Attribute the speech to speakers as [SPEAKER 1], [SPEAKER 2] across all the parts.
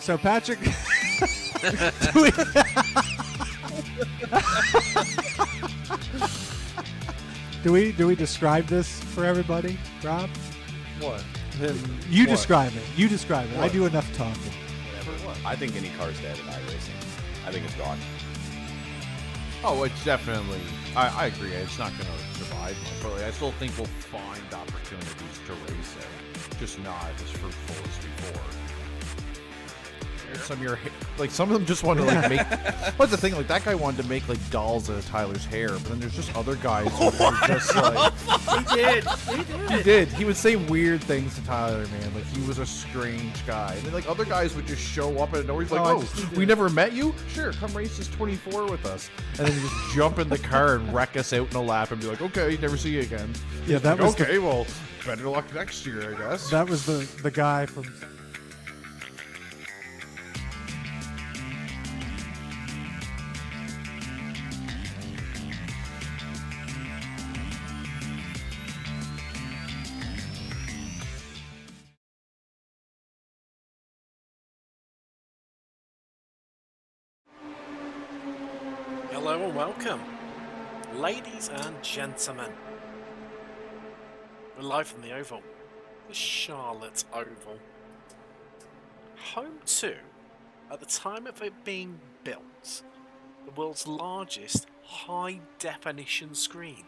[SPEAKER 1] So Patrick, do we describe this for everybody, Rob?
[SPEAKER 2] What?
[SPEAKER 1] You
[SPEAKER 2] What?
[SPEAKER 1] describe it. You describe it. I
[SPEAKER 2] What?
[SPEAKER 1] do enough talking.
[SPEAKER 2] For what?
[SPEAKER 3] I think any car's dead in iRacing. I think it's gone.
[SPEAKER 2] Oh, it's definitely. I agree. It's not going to survive much, but I still think we'll find opportunities to race it, just not as fruitful as before. Some of your like some of them just want to like make. What's the thing? Like that guy wanted to make like dolls out of Tyler's hair, but then there's just other guys who are just like.
[SPEAKER 4] He did.
[SPEAKER 2] He did. He would say weird things to Tyler, man. Like he was a strange guy. And then like other guys would just show up and nowhere. He's like,
[SPEAKER 1] Oh,
[SPEAKER 2] "Oh, we never met you? Sure, come race this 24 with us." And then you just jump in the car and wreck us out in a lap and be like, "Okay, never see you again."
[SPEAKER 1] Yeah, that
[SPEAKER 2] Like,
[SPEAKER 1] was
[SPEAKER 2] okay. Well, better luck next year, I guess.
[SPEAKER 1] that was the guy from.
[SPEAKER 4] Hello and welcome, ladies and gentlemen. We're live from the Oval, the Charlotte Oval. Home to, at the time of it being built, the world's largest high-definition screen.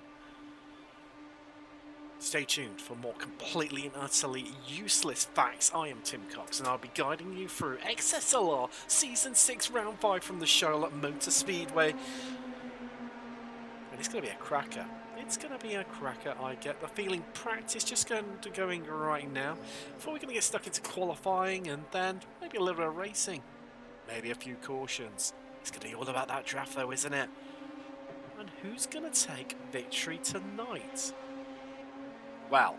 [SPEAKER 4] Stay tuned for more completely and utterly useless facts. I am Tim Cox and I'll be guiding you through XSLR Season 6 Round 5 from the Charlotte Motor Speedway. And it's going to be a cracker. It's going to be a cracker, I get the feeling. Practice just going right now. Before we're going to get stuck into qualifying and then maybe a little bit of racing. Maybe a few cautions. It's going to be all about that draft though, isn't it? And who's going to take victory tonight? Well,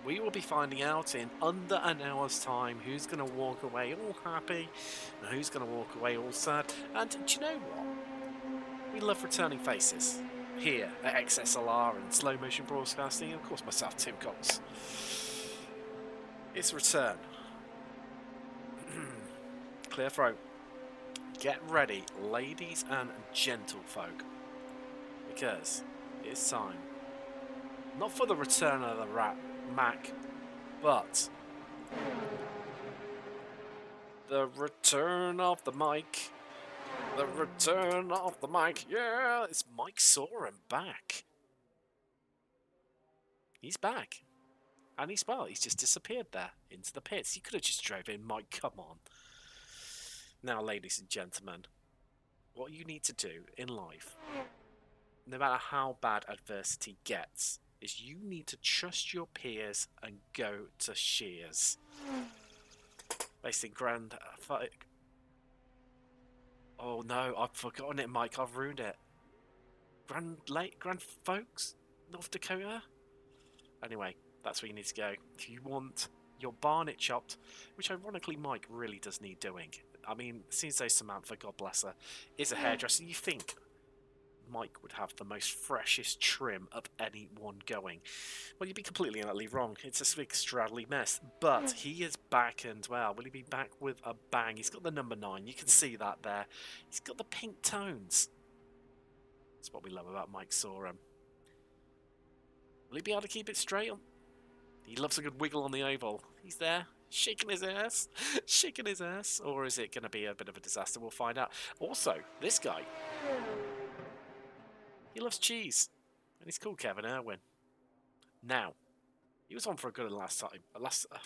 [SPEAKER 4] we will be finding out in under an hour's time who's going to walk away all happy and who's going to walk away all sad. And do you know what? We love returning faces here at XSLR and slow motion broadcasting. And of course, myself, Tim Cox. It's return. Clear throat. Get ready, ladies and gentlefolk, because it's time. Not for the return of the Mac, but the return of the mic. The return of the mic. Yeah, it's Mike Soren back. He's back. And he's just disappeared there into the pits. You could have just drove in, Mike, come on. Now, ladies and gentlemen, what you need to do in life, no matter how bad adversity gets, is you need to trust your peers and go to shears. Based in oh no, I've forgotten it, Mike. I've ruined it. Grand Folks, North Dakota. Anyway, that's where you need to go if you want your barnet chopped, which ironically Mike really does need doing. I mean, since though Samantha, God bless her, is a hairdresser, you think Mike would have the most freshest trim of anyone going. Well, you'd be completely and utterly wrong. It's a big straddly mess. But he is back, and well, will he be back with a bang? He's got the number 9. You can see that there. He's got the pink tones. That's what we love about Mike Sorum. Will he be able to keep it straight on? He loves a good wiggle on the oval. He's there, shaking his ass, shaking his ass. Or is it going to be a bit of a disaster? We'll find out. Also, this guy, he loves cheese, and he's called Kevin Irwin. Now, he was on for a good last time.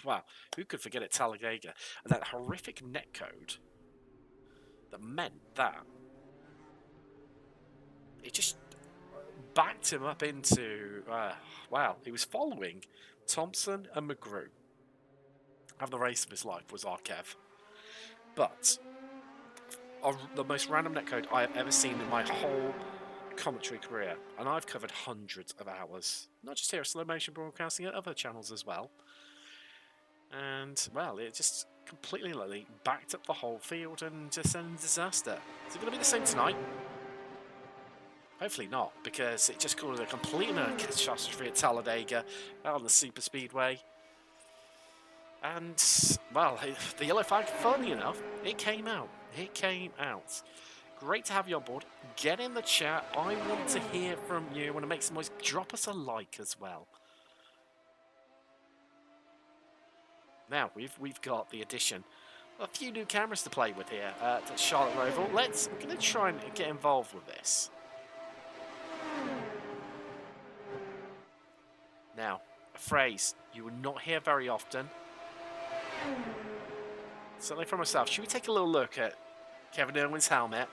[SPEAKER 4] Wow, who could forget it? Talladega, and that horrific netcode that meant that it just backed him up into. Wow, he was following Thompson and McGrew. Having the race of his life was our Kev, but the most random netcode I have ever seen in my whole commentary career, and I've covered hundreds of hours, not just here at Slow Motion Broadcasting, at other channels as well. And well, it just completely literally backed up the whole field and just ended in disaster. Is it going to be the same tonight? Hopefully not, because it just caused a complete catastrophe at Talladega out on the super speedway. And, well, the yellow flag, funny enough, it came out. It came out. Great to have you on board. Get in the chat. I want to hear from you. I want to make some noise. Drop us a like as well. Now, we've got the addition. A few new cameras to play with here at Charlotte Roval. We're going to try and get involved with this. Now, a phrase you will not hear very often. Certainly for myself. Should we take a little look at Kevin Irwin's helmet?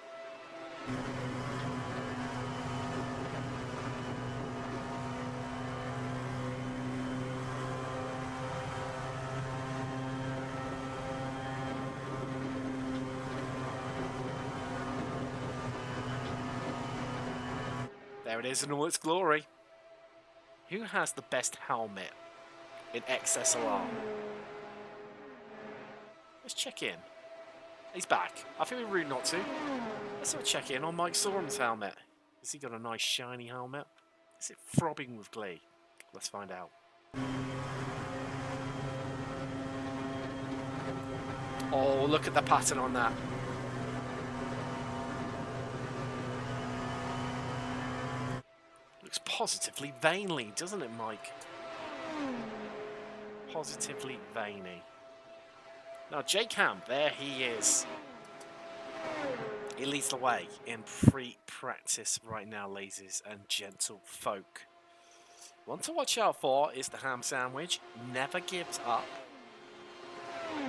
[SPEAKER 4] There it is in all its glory. Who has the best helmet in XSLR? Let's check in. He's back. I think we're rude not to. Let's have a check in on Mike Sorum's helmet. Has he got a nice shiny helmet? Is it throbbing with glee? Let's find out. Oh, look at the pattern on that. Looks positively veiny, doesn't it, Mike? Positively veiny. Now, Jake Ham, there he is. He leads the way in pre-practice right now, ladies and gentle folk. One to watch out for is the ham sandwich. Never gives up.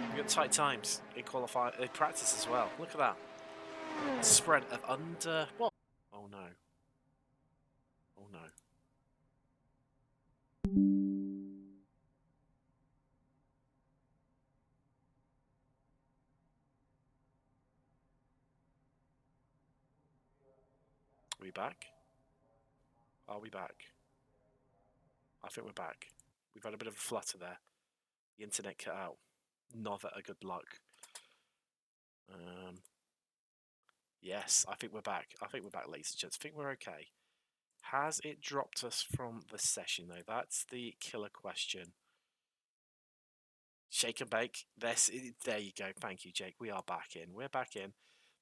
[SPEAKER 4] We've got tight times in practice as well. Look at that. A spread of under... What? Oh, no. Oh, no. Are we back? Are we back? I think we're back. We've had a bit of a flutter there. The internet cut out. Not a good luck. Yes, I think we're back. I think we're back, ladies and gents. I think we're okay. Has it dropped us from the session, though? That's the killer question. Shake and bake. There you go. Thank you, Jake. We are back in. We're back in.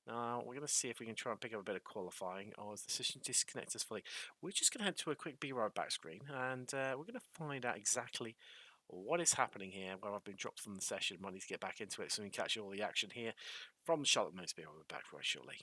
[SPEAKER 4] Now, we're going to see if we can try and pick up a bit of qualifying. Oh, has the session disconnected us fully? We're just going to head to a quick B-road back screen, and we're going to find out exactly what is happening here, where I've been dropped from the session. I need to get back into it so we can catch all the action here from the Charlotte Motor Speedway. We'll be back very shortly.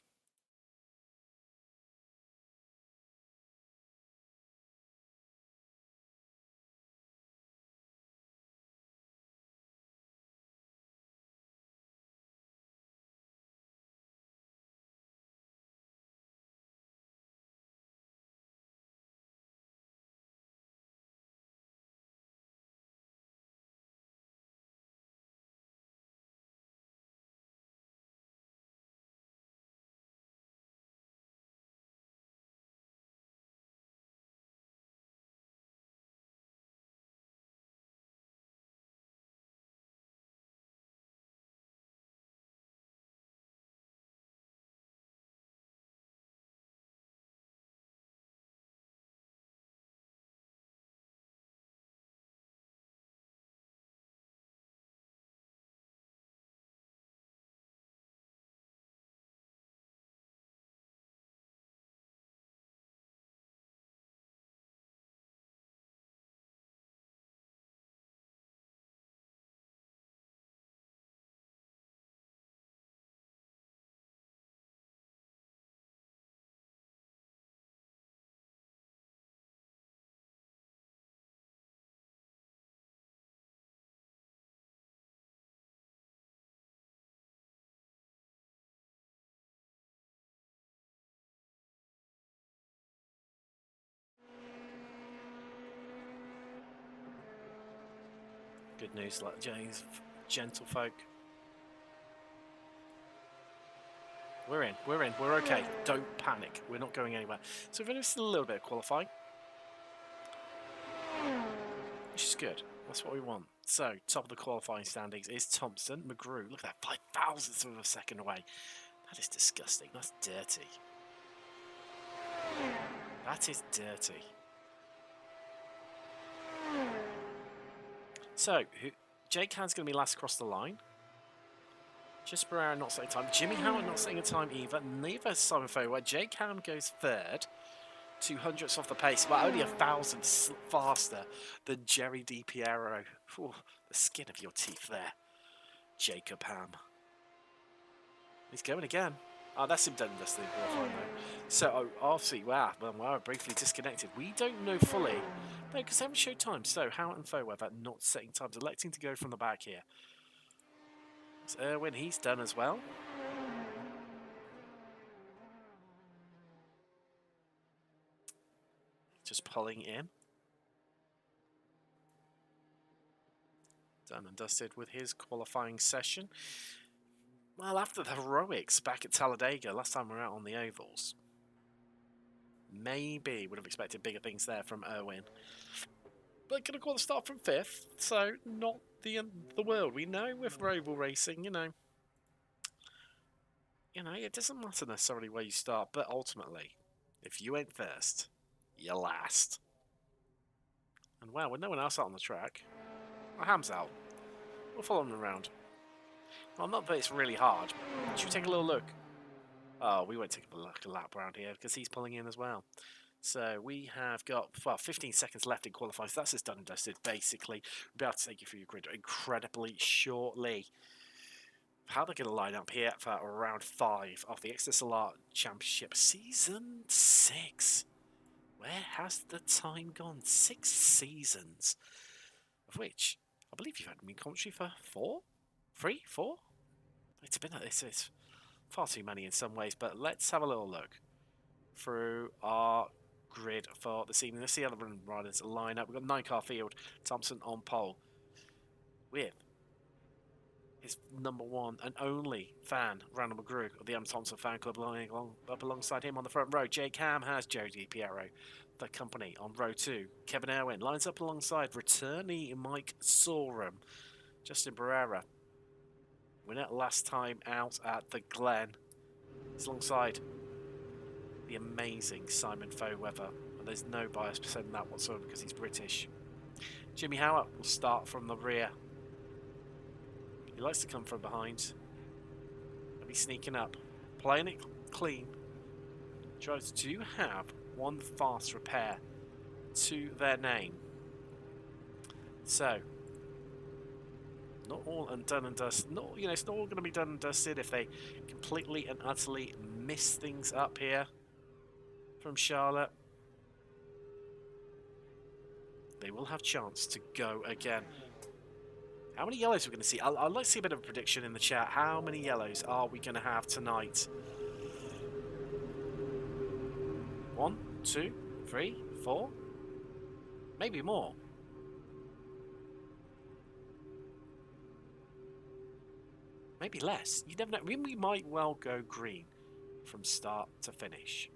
[SPEAKER 4] Good news, like James, gentle folk. We're in, we're okay. Don't panic, we're not going anywhere. So we've only a little bit of qualifying, which is good. That's what we want. So, top of the qualifying standings is Thompson. McGrew, look at that, 5 thousandths of a second away. That is disgusting, that's dirty. That is dirty. So, Jake Hand's going to be last across the line. Just Barrera not setting time. Jimmy Howard not setting a time either. Neither Simon Fowler. Jake Hand goes third. 200ths off the pace, but only 1,000 faster than Jerry DiPiero. Ooh, the skin of your teeth there, Jacob Ham. He's going again. Oh, that's him done and dusted. So, obviously, wow, briefly disconnected. We don't know fully, no, because they haven't showed time. So, Howard and Fairweather not setting times, electing to go from the back here. It's Irwin, he's done as well. Just pulling in. Done and dusted with his qualifying session. Well, after the heroics back at Talladega, last time we were out on the ovals, maybe would have expected bigger things there from Irwin. But going to call the start from 5th, so not the end of the world. We know with oval racing, you know, it doesn't matter necessarily where you start, but ultimately, if you ain't first, you're last. And well, with no one else out on the track, our Ham's out. We'll follow him around. Well, not that it's really hard. Should we take a little look? Oh, we won't take a lap around here because he's pulling in as well. So we have got, well, 15 seconds left in qualifying. So that's just done and dusted, basically. We'll be able to take you through your grid incredibly shortly. How they're going to line up here for round 5 of the XSLR Championship Season 6. Where has the time gone? 6 seasons. Of which, I believe you've had me commentary for 4? 3? 4? It's far too many in some ways, but let's have a little look through our grid for this evening. Let's see how the riders line up. We've got 9-car field, Thompson on pole with his #1 and only fan, Randall McGrew of the M. Thompson fan club, lining up alongside him on the front row. Jake Ham has Joe DiPiero, the company, on row 2. Kevin Irwin lines up alongside returnee Mike Sorum. Justin Barrera, winner last time out at the Glen, is alongside the amazing Simon Fairweather. And there's no bias percent in that whatsoever because he's British. Jimmy Howard will start from the rear. He likes to come from behind. He'll be sneaking up, playing it clean. Drivers do have one fast repair to their name. So, not all done and dusted. It's not all going to be done and dusted if they completely and utterly miss things up here from Charlotte. They will have chance to go again. How many yellows are we going to see? I'd like to see a bit of a prediction in the chat. How many yellows are we going to have tonight? 1, 2, 3, 4, maybe more. Maybe less. You never know. We might well go green from start to finish.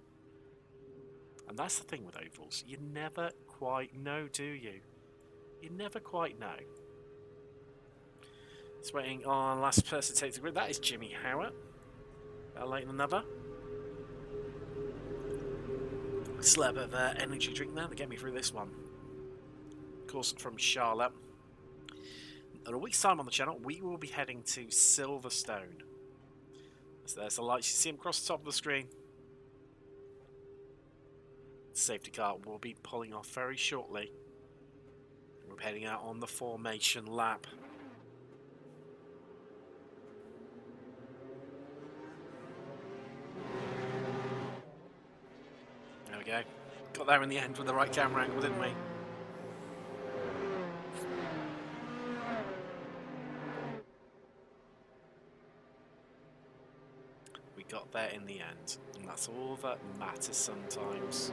[SPEAKER 4] And that's the thing with ovals. You never quite know, do you? You never quite know. It's waiting on last person to take the grid. That is Jimmy Howard. Late in another. Slab of energy drink there to get me through this one. Of course, from Charlotte. In a week's time on the channel, we will be heading to Silverstone. So there's the lights. You see them across the top of the screen. The safety car will be pulling off very shortly. We're heading out on the formation lap. There we go. Got there in the end with the right camera angle, didn't we? We got there in the end, and that's all that matters sometimes.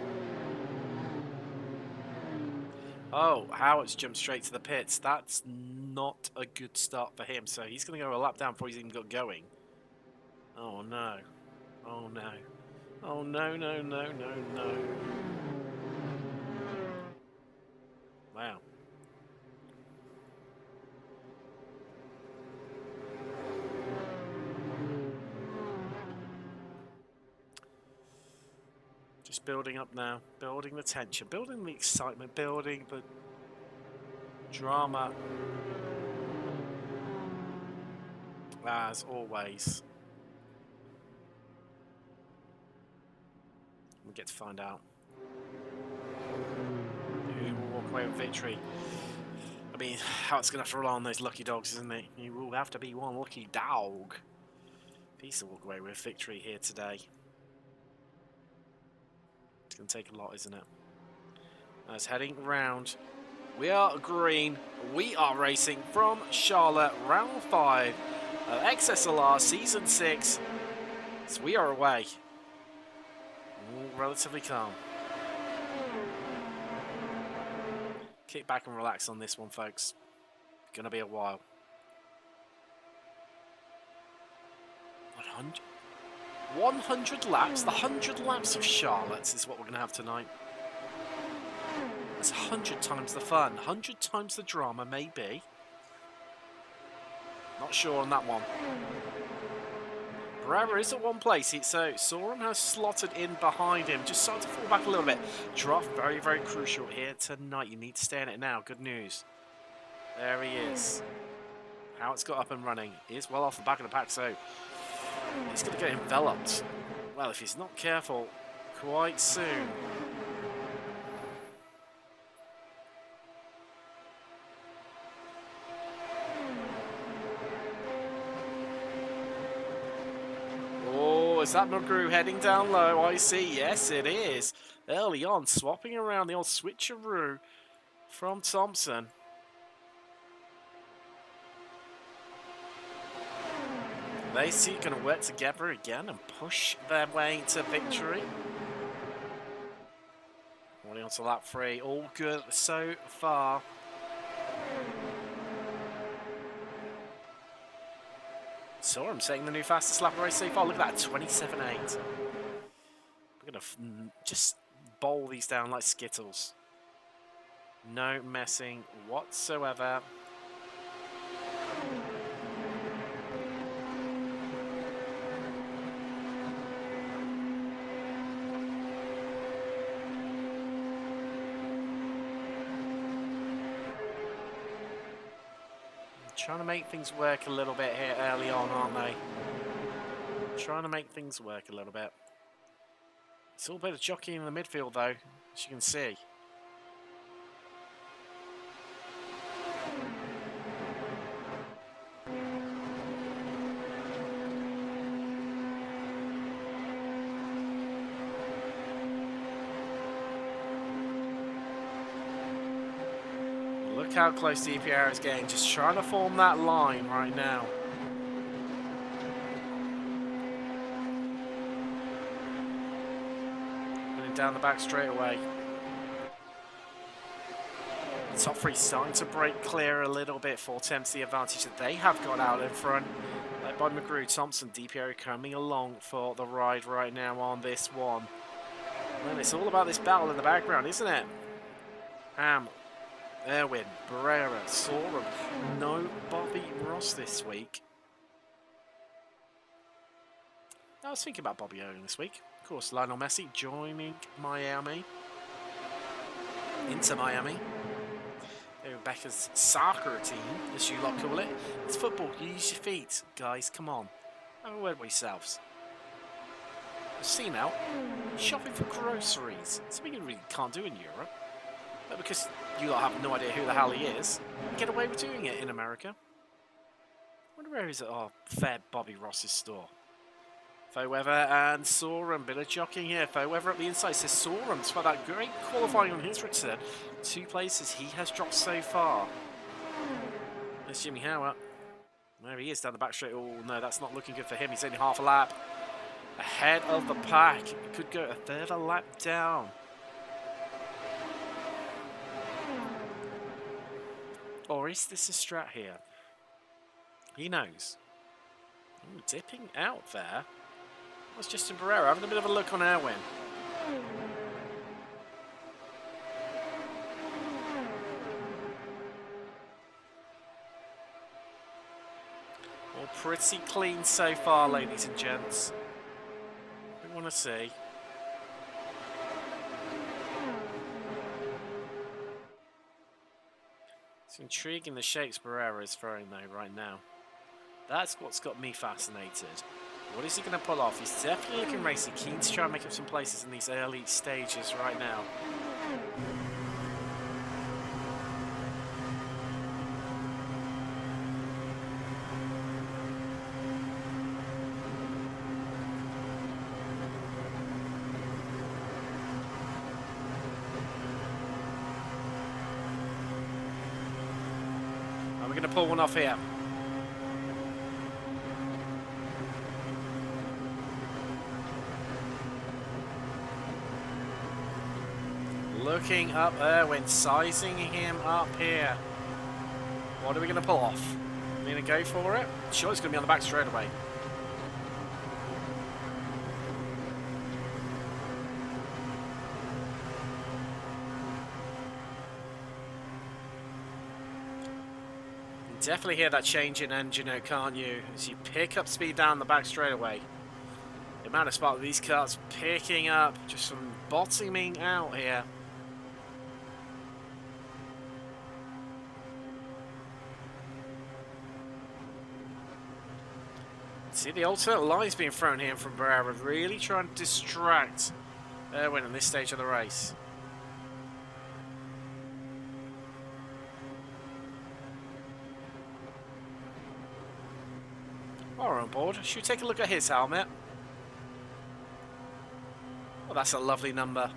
[SPEAKER 4] Oh, Howard's jumped straight to the pits. That's not a good start for him, so he's going to go a lap down before he's even got going. Oh no. Oh no. Oh no, no, no, no, no. Wow. Just building up now, building the tension, building the excitement, building the drama. as always. We get to find out who will walk away with victory. I mean, how it's going to rely on those lucky dogs, isn't it? You will have to be one lucky dog. Piece to walk away with victory here today. It's going to take a lot, isn't it? As heading round, we are green. We are racing from Charlotte, round 5 of XSLR Season 6. So we are away. All relatively calm. Kick back and relax on this one, folks. Gonna be a while. 100 laps. The 100 laps of Charlotte is what we're gonna have tonight. That's 100 times the fun, 100 times the drama, maybe. Not sure on that one. Barrera is at one place, so Sorum has slotted in behind him, just starting to fall back a little bit. Draft very, very crucial here tonight. You need to stay in it now. Good news. There he is. How it's got up and running. He is well off the back of the pack, so he's going to get enveloped. Well, if he's not careful, quite soon. Is that McGrew heading down low? I see. Yes, it is. Early on, swapping around the old switcheroo from Thompson. They see going to work together again and push their way to victory. Running onto lap 3. All good so far. Saw him setting the new fastest lap of the race so far. Look at that, 27.8. We're going to just bowl these down like Skittles. No messing whatsoever. Trying to make things work a little bit here early on, aren't they? Trying to make things work a little bit. It's all a bit of jockeying in the midfield, though, as you can see. Look how close DPR is getting, just trying to form that line right now. Running down the back straight away. The top 3 starting to break clear a little bit for attempts the advantage that they have got out in front. Led by McGrew, Thompson, DPR coming along for the ride right now on this one. And it's all about this battle in the background, isn't it? Ham. Erwin, Barrera, Sorum. No Bobby Ross this week. I was thinking about Bobby Owen this week. Of course, Lionel Messi joining Miami. Inter Miami. Rebecca's soccer team, as you lot call it. It's football. Use your feet. Guys, come on. Have a word with yourselves. See now, shopping for groceries. Something you really can't do in Europe. But because you lot have no idea who the hell he is, you get away with doing it in America. I wonder where is it? Oh, fair Bobby Ross's store. Fairweather and Sorum. Bit of jockeying here. Fairweather up the inside says Sorum's for that great qualifying on his return. 2 places he has dropped so far. There's Jimmy Howard. There he is down the back straight. Oh no, that's not looking good for him. He's only half a lap ahead of the pack. He could go a third a lap down. Or is this a strat here? He knows. Ooh, dipping out there. That's Justin Barrera having a bit of a look on Erwin. All pretty clean so far, ladies and gents. We want to see. It's intriguing the shapes Barrera is throwing though right now. That's what's got me fascinated. What is he going to pull off? He's definitely looking racy, keen to try and make up some places in these early stages right now. Are we going to pull one off here? Looking up Erwin, sizing him up here. What are we going to pull off? Are we going to go for it? Sure, it's going to be on the back straight away. You can definitely hear that change in engine note, can't you? As you pick up speed down the back straight away. The amount of spark these cars picking up just from bottoming out here. See the alternate lines being thrown here from Barrera, really trying to distract Erwin at this stage of the race. While we're on board, should we take a look at his helmet? Oh, that's a lovely number.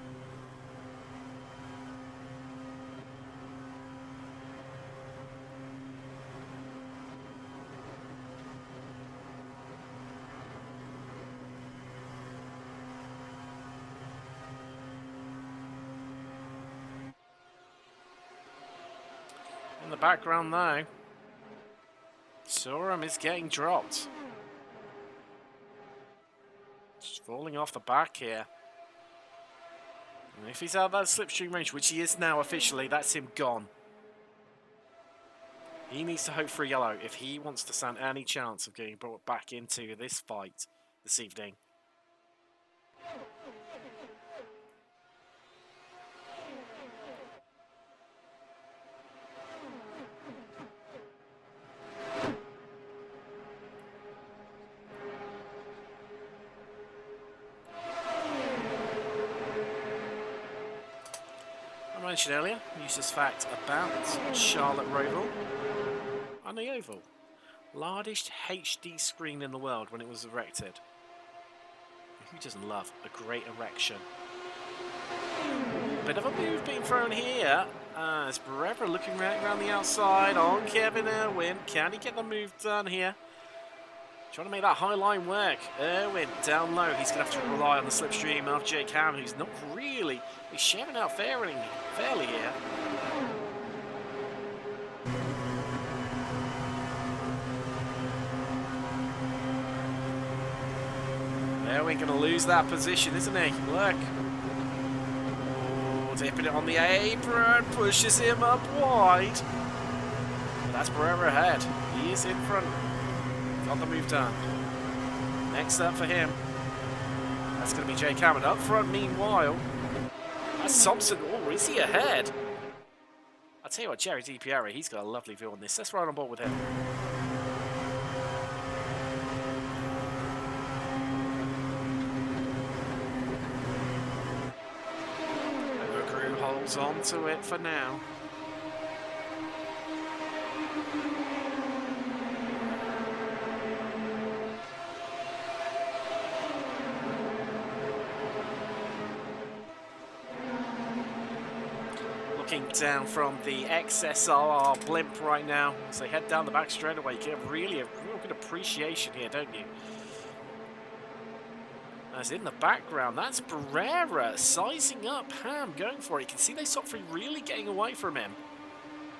[SPEAKER 4] In the background though, Sorum is getting dropped. Just falling off the back here. And if he's out of that slipstream range, which he is now officially, that's him gone. He needs to hope for a yellow if he wants to stand any chance of getting brought back into this fight this evening. I mentioned earlier, used this fact about Charlotte Roval and the Oval. Largest HD screen in the world when it was erected. Who doesn't love a great erection? Bit of a move being thrown here as Barrera looking right around the outside on Kevin Erwin. Can he get the move done here? Trying to make that high line work. Erwin down low. He's going to have to rely on the slipstream of Jake Ham, who's not really he's sharing out fairly here. Erwin going to lose that position, isn't he? Look. Oh, dipping it on the apron. Pushes him up wide. But that's Barrera ahead. He is in front. Got the move done. Next up for him. That's going to be Jake Cameron up front. Meanwhile, that's Thompson. Oh, is he ahead? I'll tell you what, Jerry DiPiero, he's got a lovely view on this. Let's ride on board with him. The crew holds on to it for now. Down from the XSLR blimp right now as they head down the back straightaway. You get really a real good appreciation here, don't you? As in the background, that's Barrera sizing up Ham, going for it. You can see they top three really getting away from him.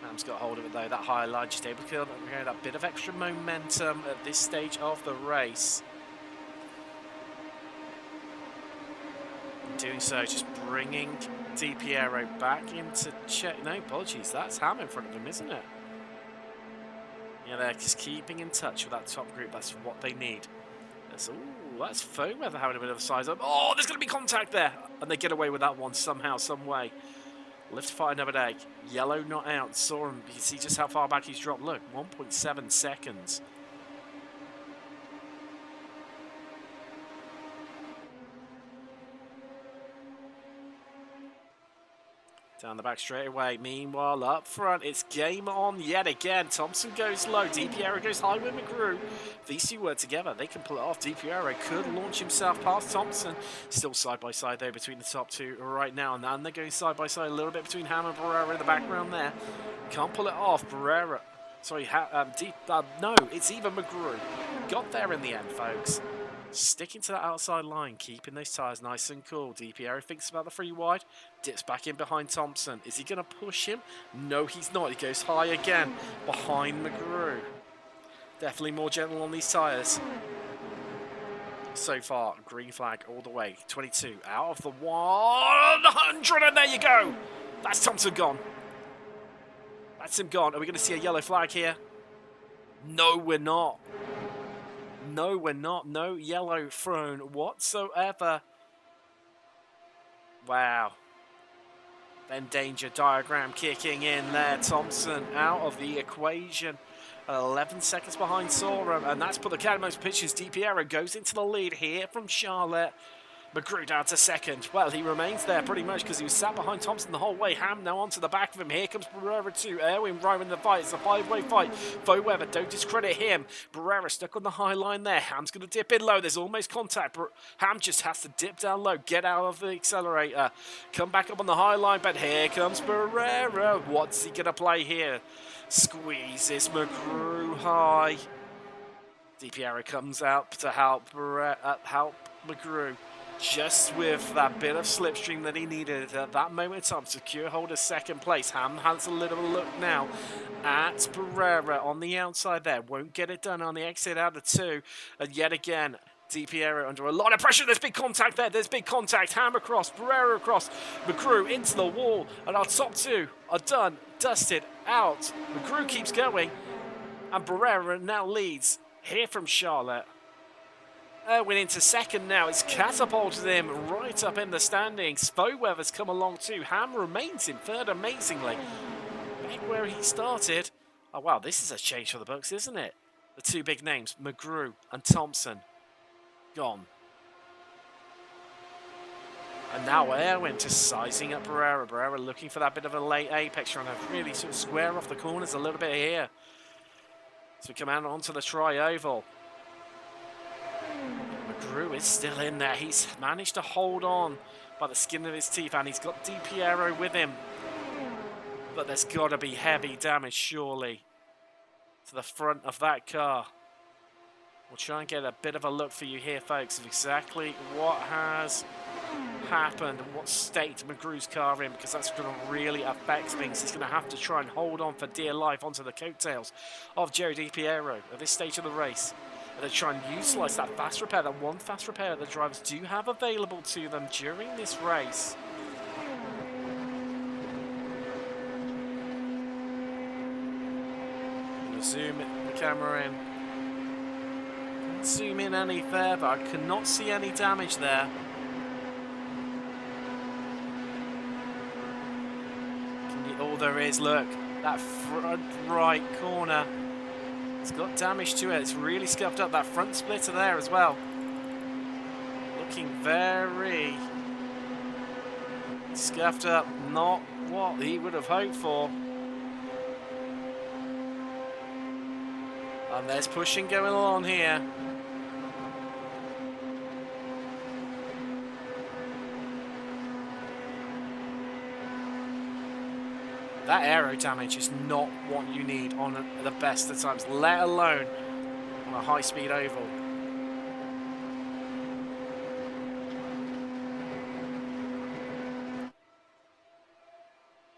[SPEAKER 4] Ham's got hold of it though, that higher line just able to get that bit of extra momentum at this stage of the race. Doing so, just bringing DiPiero back into check. No, apologies, that's Ham in front of him, isn't it? Yeah, they're just keeping in touch with that top group. That's what they need. That's Foeweather having a bit of a size up. Oh, there's going to be contact there. And they get away with that one somehow, some way. Lift fight another day. Yellow not out. Saw him. You can see just how far back he's dropped. Look, 1.7 seconds. Down the back straight away. Meanwhile, up front, it's game on yet again. Thompson goes low. DiPiero goes high with McGrew. These two were together. They can pull it off. DiPiero could launch himself past Thompson. Still side by side though between the top two right now. And then they're going side by side a little bit between Ham and Barrera in the background there. Can't pull it off. Barrera. Sorry, no, it's even McGrew. Got there in the end, folks. Sticking to that outside line, keeping those tyres nice and cool. DiPiero thinks about the free wide, dips back in behind Thompson. Is he going to push him? No, he's not. He goes high again behind McGrew. Definitely more gentle on these tyres. So far, green flag all the way. 22 out of the 100, and there you go. That's Thompson gone. That's him gone. Are we going to see a yellow flag here? No, we're not. No, we're not. No yellow thrown whatsoever. Wow. Then danger diagram kicking in there. Thompson out of the equation. 11 seconds behind Sorum, and that's put the cat in most pitches. DiPiero goes into the lead here from Charlotte. McGrew down to second. Well, he remains there pretty much because he was sat behind Thompson the whole way. Ham now onto the back of him. Here comes Barrera too. Erwin right in the fight. It's a five-way fight. Weather, don't discredit him. Barrera stuck on the high line there. Ham's going to dip in low. There's almost contact. Ham just has to dip down low. Get out of the accelerator. Come back up on the high line. But here comes Barrera. What's he going to play here? Squeezes McGrew high. DiPiero comes out to help McGrew. Just with that bit of slipstream that he needed at that moment in time to secure hold of second place. Ham has a little look now at Barrera on the outside there. Won't get it done on the exit out of two. And yet again, DiPiero under a lot of pressure. There's big contact there. There's big contact. Ham across, Barrera across, McGrew into the wall. And our top two are done, dusted, out. McGrew keeps going. And Barrera now leads here from Charlotte. Erwin into second now. It's catapulted him right up in the standings. Weather's come along too. Ham remains in third amazingly. Back where he started. Oh wow, this is a change for the books, isn't it? The two big names, McGrew and Thompson, gone. And now Erwin just sizing up Barrera. Barrera looking for that bit of a late apex, trying to really sort of square off the corners a little bit here. So we come out onto the tri-oval. McGrew is still in there. He's managed to hold on by the skin of his teeth, and he's got DiPiero with him. But there's got to be heavy damage, surely, to the front of that car. We'll try and get a bit of a look for you here, folks, of exactly what has happened and what state McGrew's car in, because that's going to really affect things. He's going to have to try and hold on for dear life onto the coattails of Joe DiPiero at this stage of the race. And they try and utilise that fast repair, that one fast repair that the drivers do have available to them during this race. I'm going to zoom the camera in. Can't zoom in any further. I cannot see any damage there. Oh, there is, look, that front right corner. It's got damage to it. It's really scuffed up. That front splitter there as well. Looking very scuffed up. Not what he would have hoped for. And there's pushing going on here. That aero damage is not what you need on the best of times, let alone on a high-speed oval.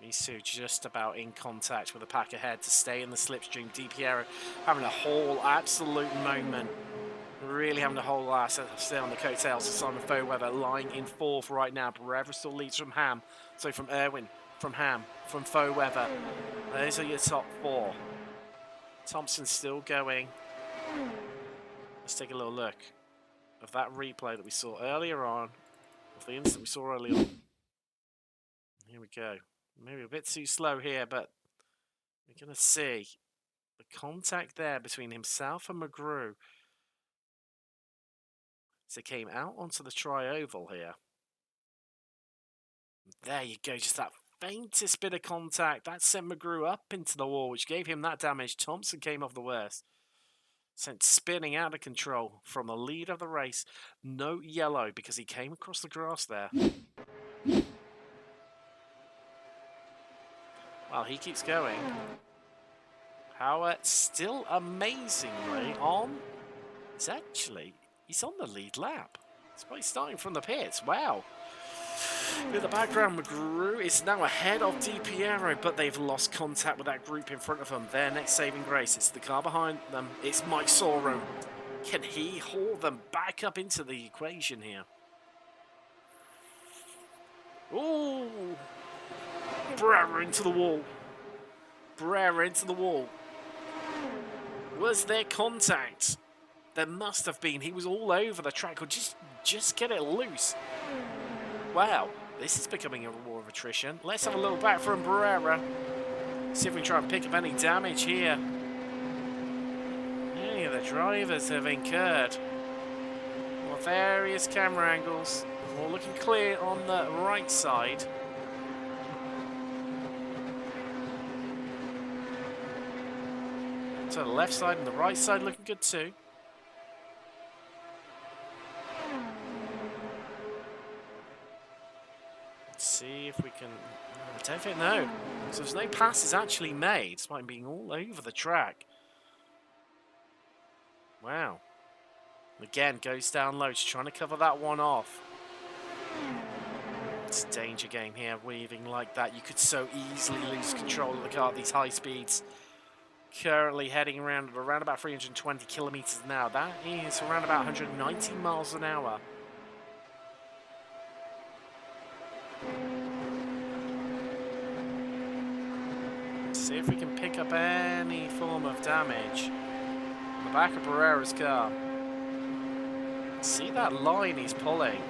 [SPEAKER 4] These two just about in contact with the pack ahead to stay in the slipstream. DiPiero having a whole absolute moment. Really having a whole stay on the coattails of Simon Weather, lying in fourth right now. Barrera still leads from Ham, so from Erwin. From Ham, from Weather. Those are your top four. Thompson's still going. Let's take a little look of that replay that we saw earlier on, of the instant we saw earlier on. Here we go. Maybe a bit too slow here, but we're going to see the contact there between himself and McGrew. So he came out onto the tri-oval here. There you go, just that faintest bit of contact. That sent McGrew up into the wall, which gave him that damage. Thompson came off the worst. Sent spinning out of control from the lead of the race. No yellow because he came across the grass there. Well, he keeps going. Howard still amazingly on. He's on the lead lap. He's starting from the pits. Wow. In the background, McGrew is now ahead of Di Piero, but they've lost contact with that group in front of them. Their next saving grace. It's the car behind them. It's Mike Sorum. Can he haul them back up into the equation here? Ooh! Brera into the wall. Brera into the wall. Was there contact? There must have been. He was all over the track. Or just get it loose. Wow, this is becoming a war of attrition. Let's have a look back from Brera. See if we can try and pick up any damage here. Any of the drivers have incurred. Well, various camera angles. All looking clear on the right side. So the left side and the right side looking good too. See if we can. I don't think no. So there's no passes actually made, despite being all over the track. Wow. Again, goes down low, just trying to cover that one off. It's a danger game here, weaving like that. You could so easily lose control of the car at these high speeds. Currently heading around at around about 320 kilometers an hour. That is around about 190 miles an hour. See if we can pick up any form of damage on the back of Barrera's car. See that line he's pulling.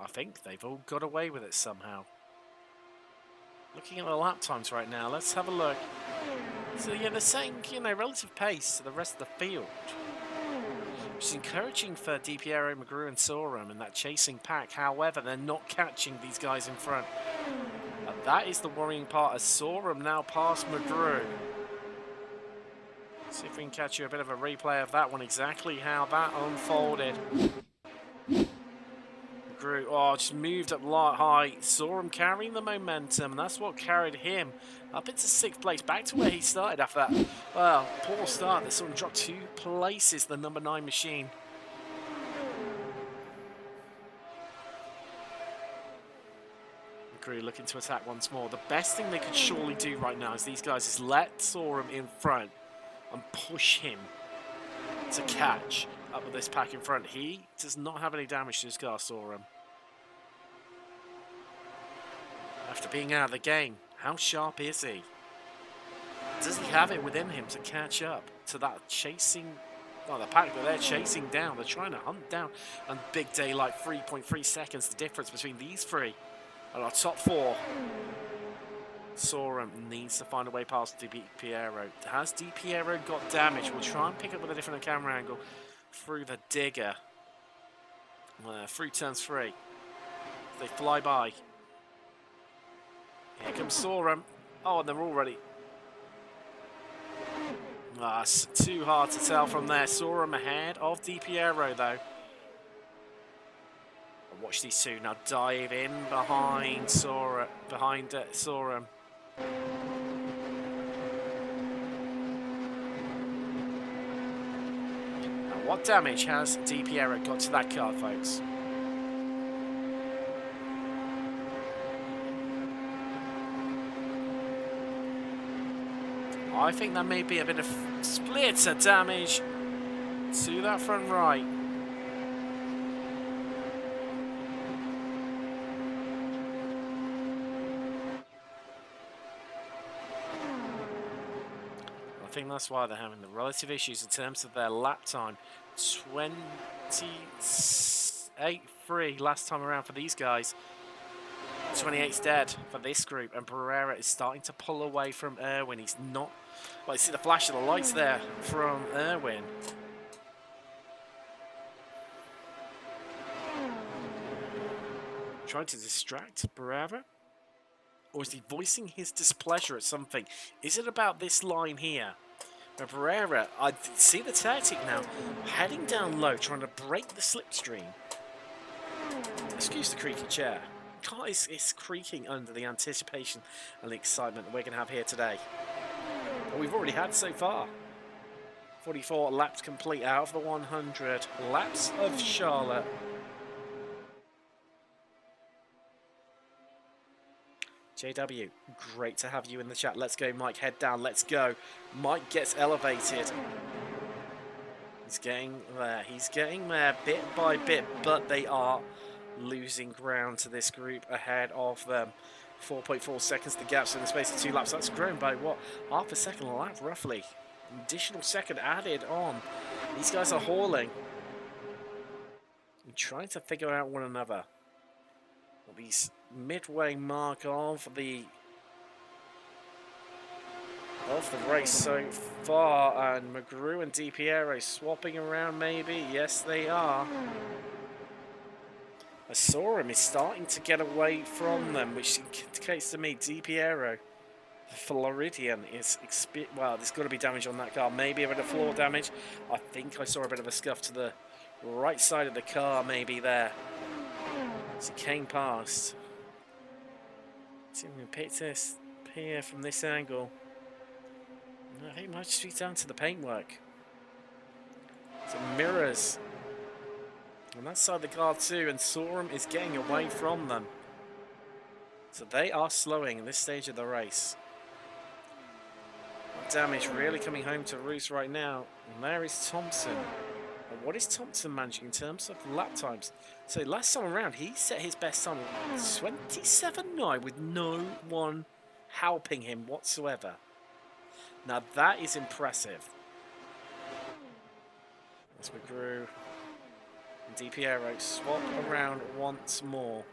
[SPEAKER 4] I think they've all got away with it somehow. Looking at the lap times right now, let's have a look. So yeah, they're saying, relative pace to the rest of the field. Which is encouraging for Di Piero, McGrew and Sorum in that chasing pack. However, they're not catching these guys in front. And that is the worrying part as Sorum now past McGrew. See if we can catch you a bit of a replay of that one, exactly how that unfolded. Just moved up high. Saw him carrying the momentum, and that's what carried him up into 6th place, back to where he started after that. Well, poor start. They saw him drop 2 places, the number 9 machine. McGrew looking to attack once more. The best thing they could surely do right now is these guys is let Sorum in front and push him to catch up with this pack in front. He does not have any damage to his car, Sorum. After being out of the game, how sharp is he? Does he have it within him to catch up to that chasing, the pack that they're chasing down? They're trying to hunt down. And big daylight, 3.3 seconds, the difference between these three and our top 4. Sorum needs to find a way past Di Piero. Has Di Piero got damage? We'll try and pick up with a different camera angle through the digger. Through turns 3. They fly by. Here comes Sorum. Oh, and they're already. It's too hard to tell from there. Sorum ahead of Di Piero, though. Watch these two now dive in behind Sorum. Now, what damage has Di Piero got to that car, folks? I think that may be a bit of splitter damage to that front right. I think that's why they're having the relative issues in terms of their lap time. 28-3 last time around for these guys. 28's dead for this group, and Barrera is starting to pull away from Irwin. He's not... Well, you see the flash of the lights there from Irwin. Trying to distract Barrera? Or is he voicing his displeasure at something? Is it about this line here? Now Barrera, I see the tactic now. Heading down low, trying to break the slipstream. Excuse the creaky chair. Car is creaking under the anticipation and the excitement that we're going to have here today. But we've already had so far. 44 laps complete out of the 100 laps of Charlotte. JW, great to have you in the chat. Let's go, Mike. Head down. Let's go. Mike gets elevated. He's getting there. He's getting there bit by bit, but they are losing ground to this group ahead of them. 4.4 seconds the gaps in the space of 2 laps. That's grown by what? Half a second a lap, roughly. An additional second added on. These guys are hauling and trying to figure out one another. These midway mark of the race so far, and McGrew and DiPiero swapping around maybe. Yes, they are. I saw him. He's starting to get away from them, which indicates to me DiPiero, the Floridian, is well, there's got to be damage on that car. Maybe a bit of floor damage. I think I saw a bit of a scuff to the right side of the car, maybe there. As he came past. See if we can pick this here from this angle. I think it might just be down to the paintwork. So mirrors on that side of the car too, and Sorum is getting away from them. So they are slowing in this stage of the race. Damage really coming home to roost right now. And there is Thompson. And what is Thompson managing in terms of lap times? So last time around, he set his best time of 27.9 with no one helping him whatsoever. Now that is impressive. As McGrew and DiPiero swap around once more.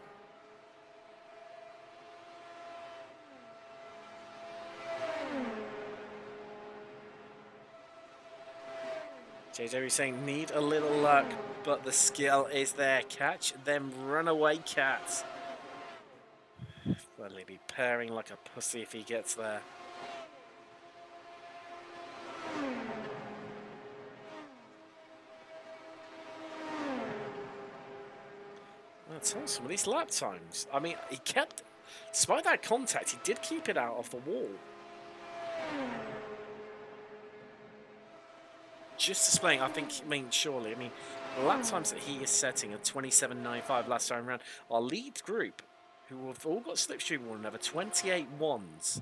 [SPEAKER 4] JJ saying need a little luck, but the skill is there. Catch them runaway cats. Well, he'll be purring like a pussy if he gets there. Well, tell some of these lap times. I mean, he kept, despite that contact, he did keep it out of the wall. Just displaying, I think, surely, the lap times that he is setting at 27.95 last time around, our lead group, who have all got slipstream one another, 28.1s.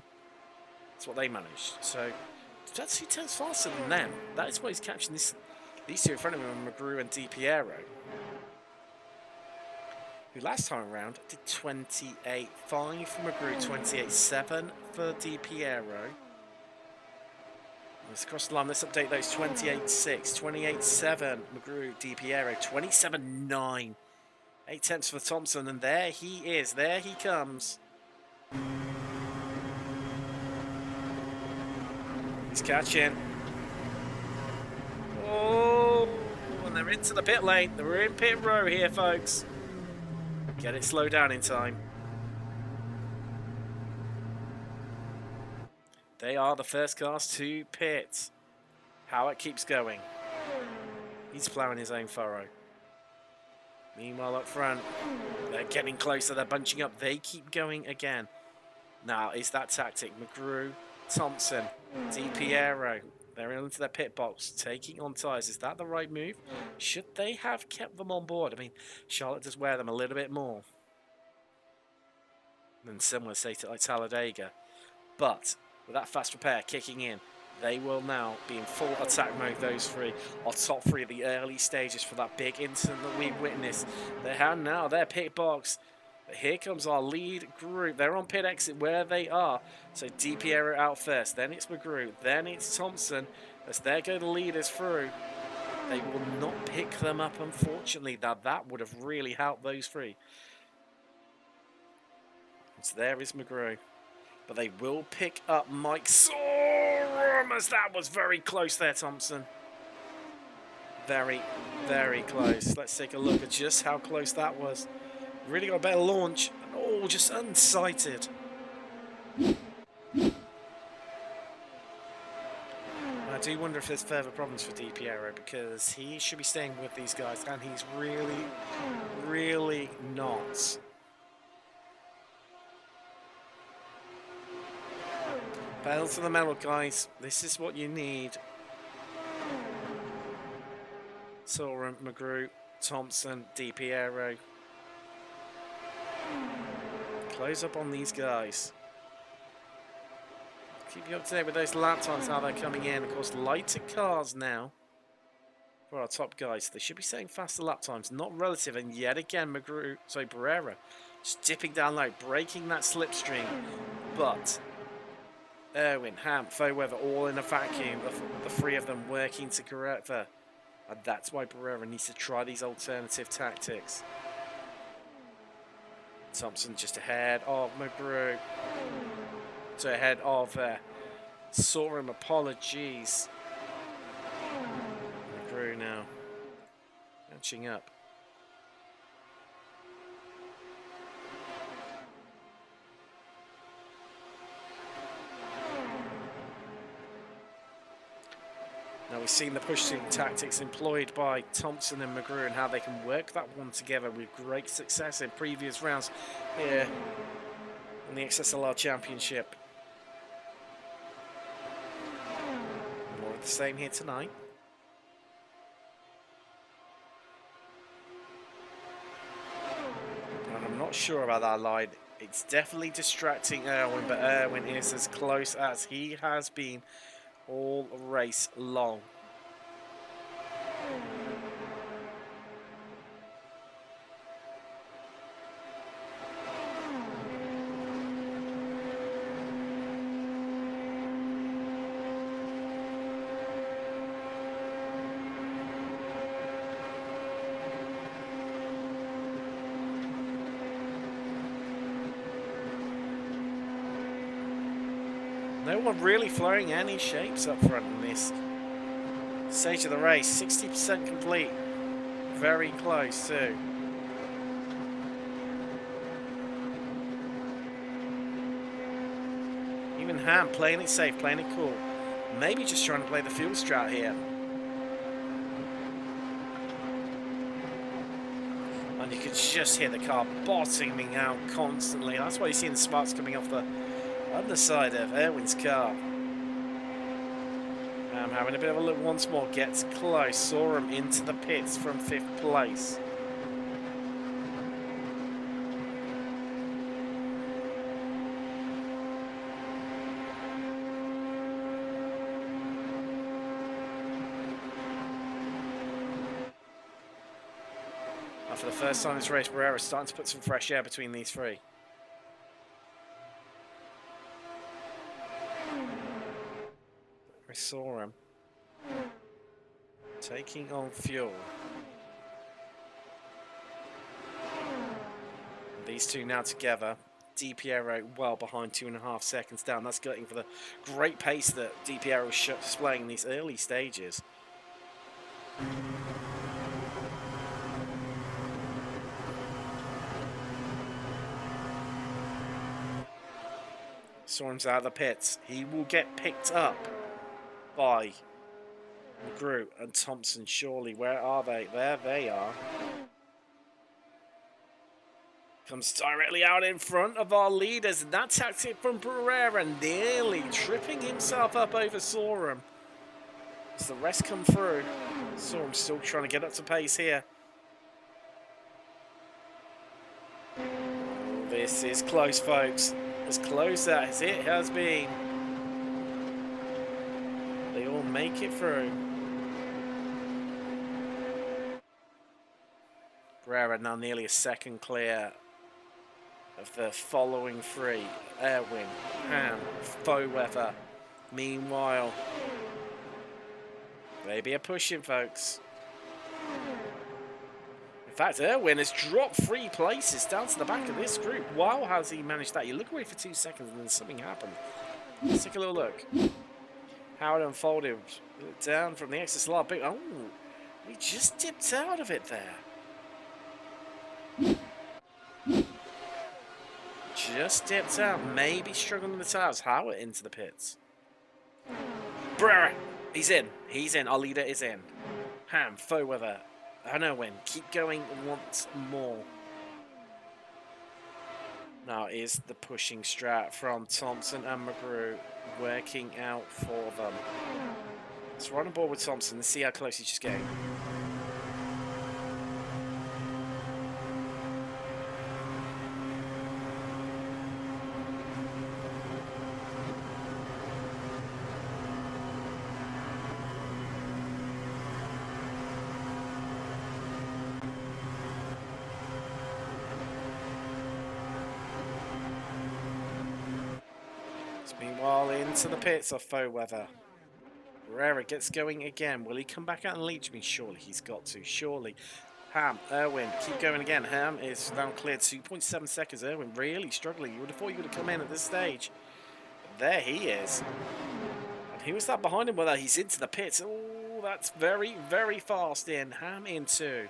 [SPEAKER 4] That's what they managed. So, that's 2 turns faster than them. That is what he's catching these two in front of him, McGrew and DiPiero. Who last time around did 28.5 for McGrew, 28.7 for DiPiero. Let's cross the line. Let's update those. 28.6, 28.7 McGrew, DiPiero, 27.9. 8 tenths for Thompson, and there he is. There he comes. He's catching. Oh, and they're into the pit lane. We're in pit row here, folks. Get it slowed down in time. They are the first cars to pit. Howard keeps going. He's ploughing his own furrow. Meanwhile up front, they're getting closer, they're bunching up, they keep going again. Now, is that tactic? McGrew, Thompson, DiPiero, they're into their pit box, taking on tyres. Is that the right move? Should they have kept them on board? I mean, Charlotte does wear them a little bit more than similar, say, to like Talladega. But with that fast repair kicking in, they will now be in full attack mode. Those three are top 3 of the early stages for that big incident that we witnessed. They have now their pit box. But here comes our lead group. They're on pit exit where they are. So DiPiero out first. Then it's McGrew. Then it's Thompson. As there go the leaders through. They will not pick them up, unfortunately. That would have really helped those three. So there is McGrew. But they will pick up Mike Sorum, as that was very close there, Thompson. Very, very close. Let's take a look at just how close that was. Really got a better launch. Oh, just unsighted. I do wonder if there's further problems for Di Piero, because he should be staying with these guys, and he's really, really not. Pedal to the metal, guys. This is what you need. Sorum, McGrew, Thompson, Di Piero. Close up on these guys. Keep you up to date with those lap times, how they're coming in. Of course, lighter cars now for our top guys. They should be setting faster lap times, not relative. And yet again, Barrera just dipping down low, breaking that slipstream. But Irwin, Ham, Fairweather, all in a vacuum of the three of them working together. And that's why Barrera needs to try these alternative tactics. Thompson just ahead of McGrew. So ahead of Sorum, apologies. McGrew now catching up. Now we've seen the pushing tactics employed by Thompson and McGrew and how they can work that one together with great success in previous rounds here in the XSLR Championship. More of the same here tonight. And I'm not sure about that line. It's definitely distracting Irwin, but Irwin is as close as he has been all race long. No one really throwing any shapes up front in this stage of the race. 60% complete. Very close too. Even Ham playing it safe, playing it cool. Maybe just trying to play the fuel strat here. And you can just hear the car bottoming out constantly. That's why you're seeing the sparks coming off the underside of Irwin's car. Having a bit of a look once more, gets close. Sorum into the pits from 5th place. For the first time in this race, Barrera is starting to put some fresh air between these three. We saw him taking on fuel. These two now together. Di Piero well behind, 2.5 seconds down. That's gutting for the great pace that Di Piero was displaying in these early stages. Sorum's out of the pits. He will get picked up by McGrew and Thompson, surely. Where are they? There they are. Comes directly out in front of our leaders. And that tactic from Barrera, nearly tripping himself up over Sorum. As the rest come through. Sorum still trying to get up to pace here. This is close, folks. As close as it has been. They all make it through. Barrera now nearly a second clear of the following three. Irwin, Ham, Fairweather. Meanwhile, maybe a pushing, folks. fact, Erwin has dropped 3 places down to the back of this group. Wow, has he managed that? You look away for 2 seconds and then something happened. Let's take a little look. How it unfolded. Down from the XSLR. Oh, he just dipped out of it there. Just dipped out. Maybe struggling with the tires. Howard into the pits. Brr! He's in. He's in. Our leader is in. Ham, faux weather. I know when. Keep going once more. Now is the pushing strat from Thompson and McGrew working out for them. Let's run on board with Thompson and see how close he's just getting. Meanwhile, into the pits of faux weather. Herrera gets going again. Will he come back out and lead me? Surely he's got to. Surely. Ham, Erwin, keep going again. Ham is now cleared 2.7 seconds. Erwin really struggling. You would have thought he would have come in at this stage. But there he is. And who was that behind him? Well, he's into the pits. Oh, that's very, very fast in. Ham in too.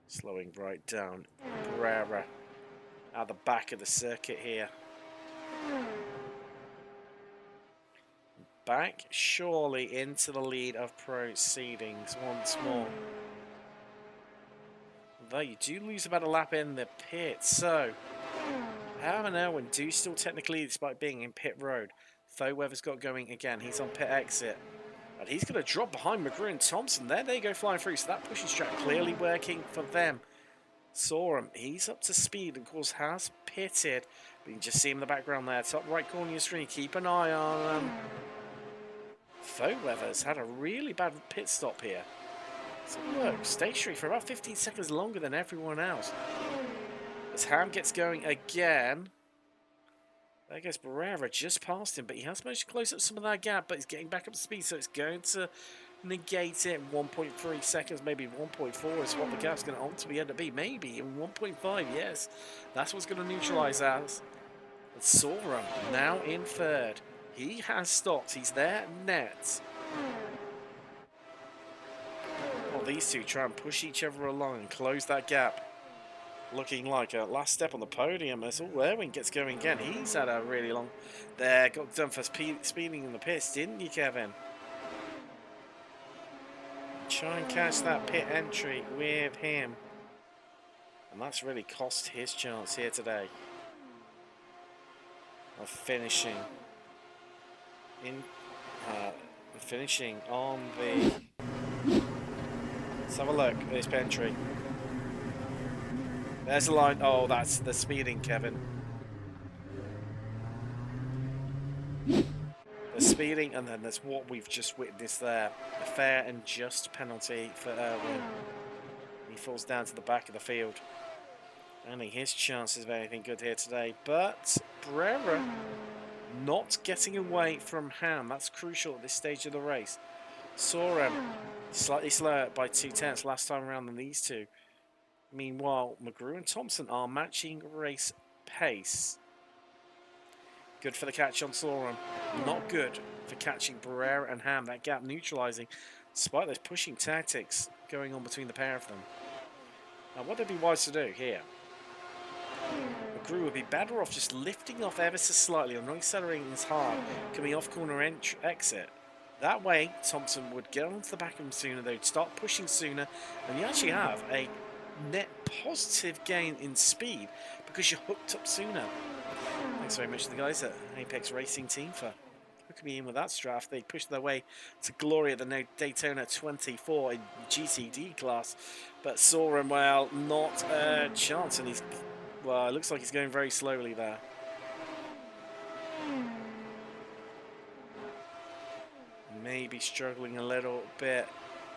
[SPEAKER 4] Slowing right down. Herrera at the back of the circuit here. Back surely into the lead of proceedings once more. Though you do lose about a lap in the pit, so Ham and Erwin do still technically, despite being in pit road. Faux-weather's got going again. He's on pit exit. And he's going to drop behind McGrew and Thompson. There they go flying through. So that pushing strat clearly working for them. Saw him. He's up to speed. Of course, has pitted. But you can just see him in the background there. Top right corner of your screen. Keep an eye on him. Faux-weather's had a really bad pit stop here. So look, stationary for about 15 seconds longer than everyone else. As Ham gets going again. There goes Barrera, just past him, but he has managed to close up some of that gap, but he's getting back up to speed, so it's going to negate it. 1.3 seconds, maybe 1.4 is what the gap's going to ultimately end up being. Maybe even 1.5, yes. That's what's going to neutralise that. And Sora now in third. He has stopped. He's there net. Well, these two try and push each other along and close that gap. Looking like a last step on the podium as Erwin gets going again. He's had a really long... There, got done for speeding in the pits, didn't you, Kevin? Try and catch that pit entry with him. And that's really cost his chance here today of finishing on the... Let's have a look at this pit entry. There's a line. Oh, that's the speeding, Kevin. The speeding, and then there's what we've just witnessed there. A fair and just penalty for Erwin. He falls down to the back of the field. Only his chances of anything good here today. But Brera not getting away from Ham. That's crucial at this stage of the race. Saw him slightly slower by 2/10 last time around than these two. Meanwhile, McGrew and Thompson are matching race pace. Good for the catch on Sorum. Not good for catching Barrera and Ham. That gap neutralising, despite those pushing tactics going on between the pair of them. Now, what would be wise to do here? McGrew would be better off just lifting off ever so slightly or not accelerating as hard, coming off corner exit. That way, Thompson would get onto the back of him sooner. They'd start pushing sooner, and you actually have a net positive gain in speed because you're hooked up sooner. Thanks very much to the guys at Apex Racing Team for hooking me in with that strat. They pushed their way to glory at the Daytona 24 in GTD class, but saw him, well, not a chance, and he's, well, it looks like he's going very slowly there. Maybe struggling a little bit.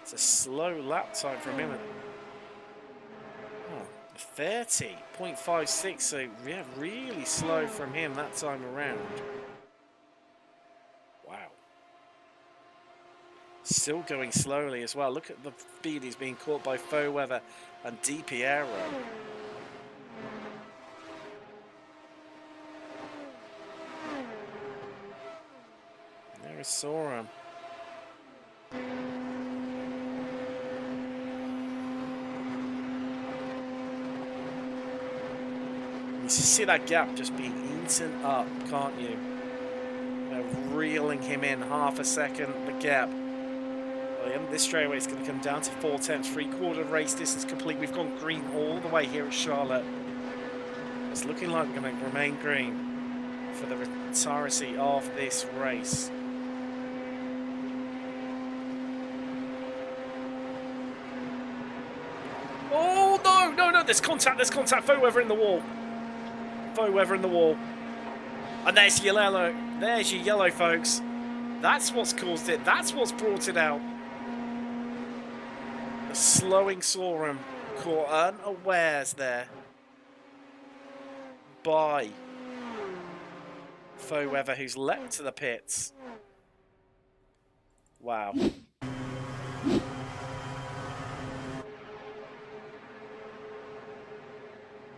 [SPEAKER 4] It's a slow lap time from him. 30.56, so yeah, really slow from him that time around. Wow. Still going slowly as well. Look at the speed he's being caught by Foweather and DiPiero. There is Sorum. You see that gap just being eaten up, can't you? They're reeling him in half a second, the gap. Well, this straightaway is going to come down to 4/10, 3/4 race distance complete. We've gone green all the way here at Charlotte. It's looking like we're going to remain green for the entirety of this race. Oh, no, there's contact, Foweather in the wall. Foweather in the wall. And there's your yellow. There's your yellow, folks. That's what's caused it. That's what's brought it out. The slowing Sorum caught unawares there by Foweather, who's leapt to the pits. Wow.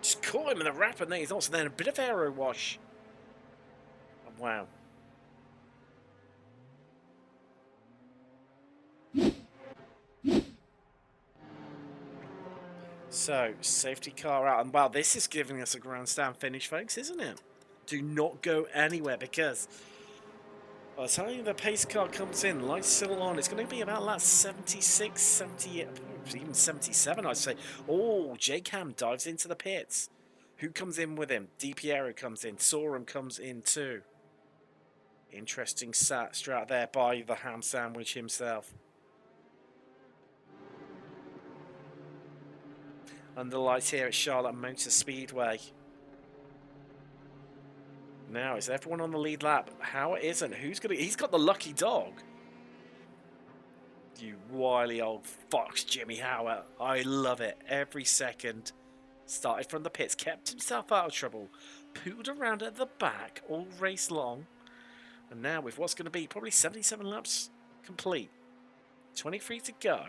[SPEAKER 4] Just caught him in the wrap, and then he's also then a bit of aero wash. Wow. So, safety car out. And wow, this is giving us a grandstand finish, folks, isn't it? Do not go anywhere, because I'll tell you, the pace car comes in, lights still on. It's going to be about that 76, 78, even 77, I'd say. Oh, J-Cam dives into the pits. Who comes in with him? DiPiero comes in. Sorum comes in too. Interesting strat there by the ham sandwich himself. Under lights here at Charlotte Motor Speedway. Now, is everyone on the lead lap? How it isn't? Who's gonna? He's got the lucky dog. You wily old fox, Jimmy Howard. I love it. Every second. Started from the pits, kept himself out of trouble, pooed around at the back all race long, and now with what's going to be probably 77 laps complete, 23 to go,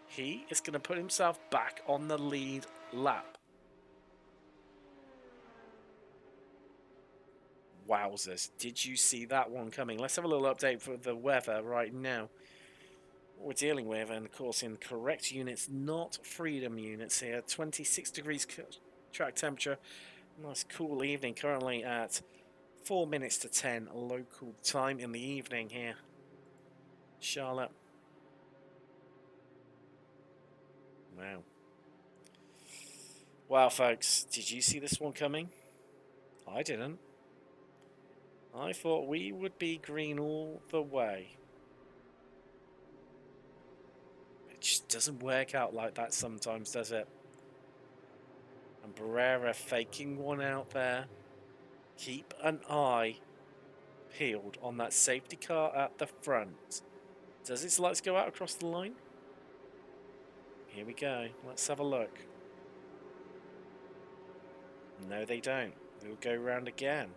[SPEAKER 4] he is going to put himself back on the lead lap. Wowzers, did you see that one coming? Let's have a little update for the weather right now. What we're dealing with, and of course in correct units, not freedom units here. 26 degrees track temperature. Nice cool evening, currently at 4 minutes to 10 local time in the evening here. Charlotte. Wow. Wow, folks, did you see this one coming? I didn't. I thought we would be green all the way. It just doesn't work out like that sometimes, does it? And Barrera faking one out there. Keep an eye peeled on that safety car at the front. Does its lights go out across the line? Here we go. Let's have a look. No, they don't. They'll go round again.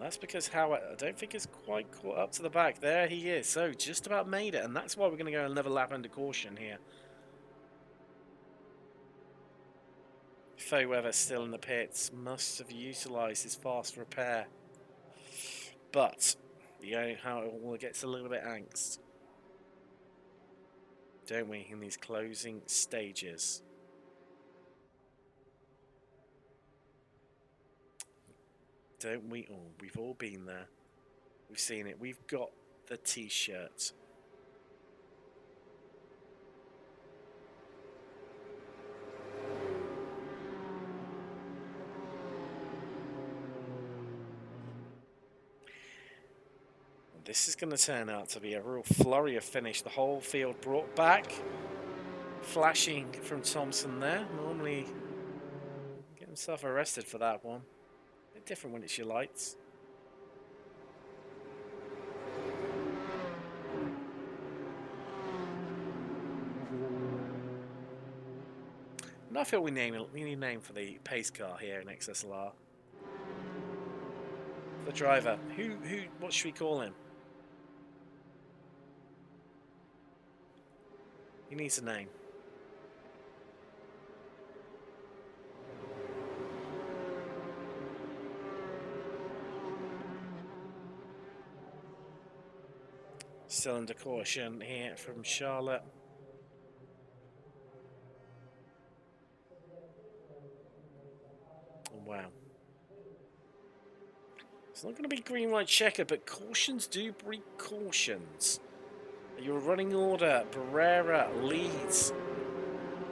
[SPEAKER 4] That's because Howard, I don't think, is quite caught up to the back. There he is. So, just about made it. And that's why we're going to go another lap under caution here. Foweather still in the pits. Must have utilised his fast repair. But, you know how it all gets a little bit angst. Don't we, in these closing stages? Don't we all? We've all been there. We've seen it. We've got the t-shirt. This is going to turn out to be a real flurry of finish. The whole field brought back. Flashing from Thompson there. Normally get himself arrested for that one. A bit different when it's your lights. And I feel we need a name for the pace car here in XSLR. the driver. What should we call him? He needs a name. Still under caution here from Charlotte. Wow. It's not going to be green light checker, but cautions do breed cautions. Your running order: Barrera leads.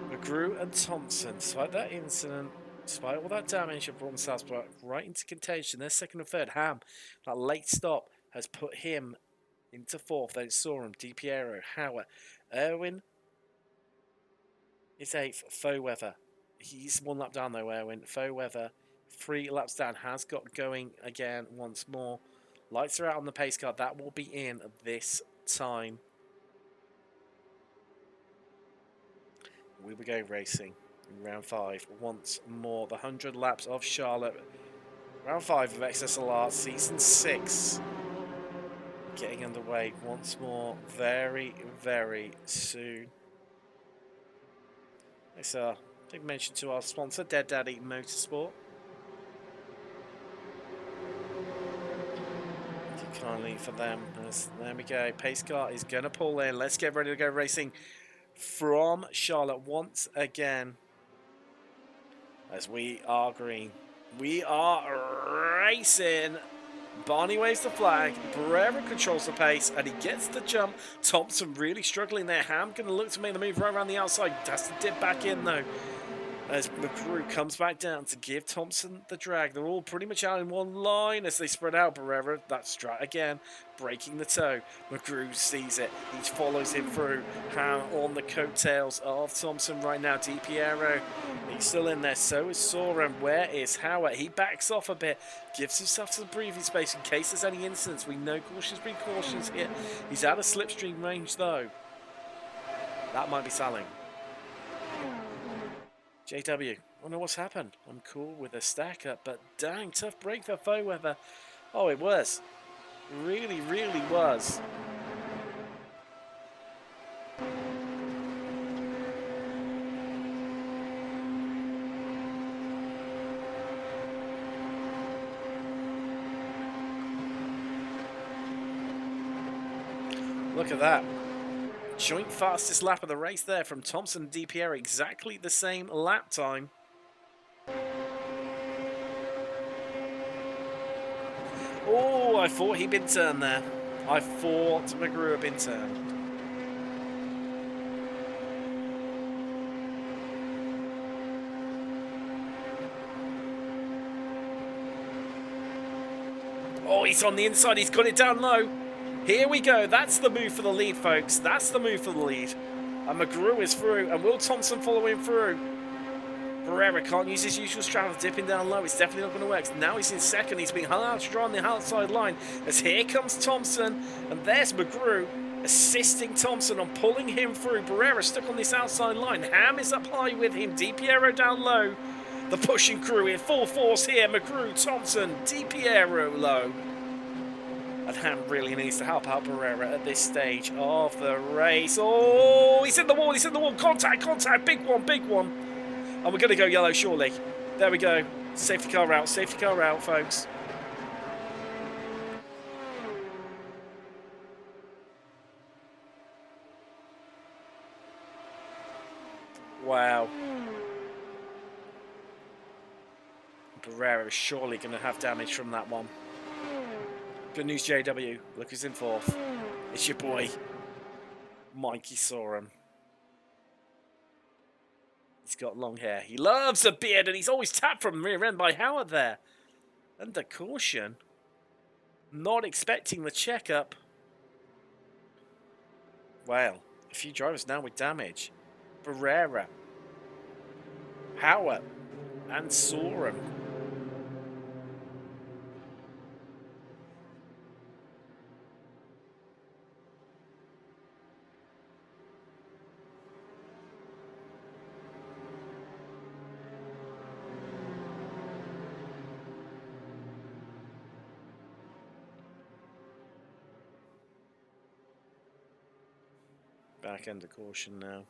[SPEAKER 4] McGrew and Thompson, despite that incident, despite all that damage, have brought themselves right into contention. They're second and third. Ham, that late stop, has put him into fourth. Then it's Sorum, DiPiero, Howard, Irwin is eighth. Fauweather, he's one lap down though. Irwin, Fauweather, 3 laps down, has got going again once more. Lights are out on the pace car. That will be in this time. We will go racing in round 5 once more. The 100 laps of Charlotte. Round 5 of XSLR season 6 getting underway once more very, very soon. It's a big mention to our sponsor, Dead Daddy Motorsport. Thank you kindly for them. There we go. Pace car is going to pull in. Let's get ready to go racing from Charlotte once again, as we are green. We are racing. Barney waves the flag. Barrera controls the pace, and he gets the jump. Thompson really struggling there. Ham going to look to make the move right around the outside. Has to dip back in though, as McGrew comes back down to give Thompson the drag. They're all pretty much out in one line as they spread out. Barrera, that strut again, breaking the toe. McGrew sees it. He follows him through. Ham on the coattails of Thompson right now. DiPiero, he's still in there. So is Soren. Where is Howard? He backs off a bit. Gives himself some breathing space in case there's any incidents. We know cautions bring cautions here. He's out of slipstream range though. That might be selling. JW, I don't know what's happened. I'm cool with a stack up, but dang, tough break for Fauweather. Oh, it was. Really, really was. Look at that. Joint fastest lap of the race there from Thompson and DiPiero. Exactly the same lap time. Oh, I thought he'd been turned there. I thought McGrew had been turned. Oh, he's on the inside. He's got it down low. Here we go. That's the move for the lead, folks. That's the move for the lead. And McGrew is through. And will Thompson follow him through? Barrera can't use his usual strategy of dipping down low. It's definitely not going to work. Now he's in second. He's being hung out to dry on the outside line. As here comes Thompson. And there's McGrew assisting Thompson on pulling him through. Barrera stuck on this outside line. Ham is up high with him. DiPiero down low. The pushing crew in full force here. McGrew, Thompson, DiPiero low. And Ham really needs to help out Barrera at this stage of the race. Oh, he's in the wall, he's in the wall. Contact, contact, big one, big one. And we're going to go yellow, surely. There we go. Safety car out, folks. Wow. Barrera is surely going to have damage from that one. Good news, JW. Look who's in fourth. It's your boy, Mikey Sorum. He's got long hair. He loves a beard, and he's always tapped from rear end by Howard there. Under caution. Not expecting the checkup. Well, a few drivers now with damage. Barrera, Howard, and Sorum. back under caution now.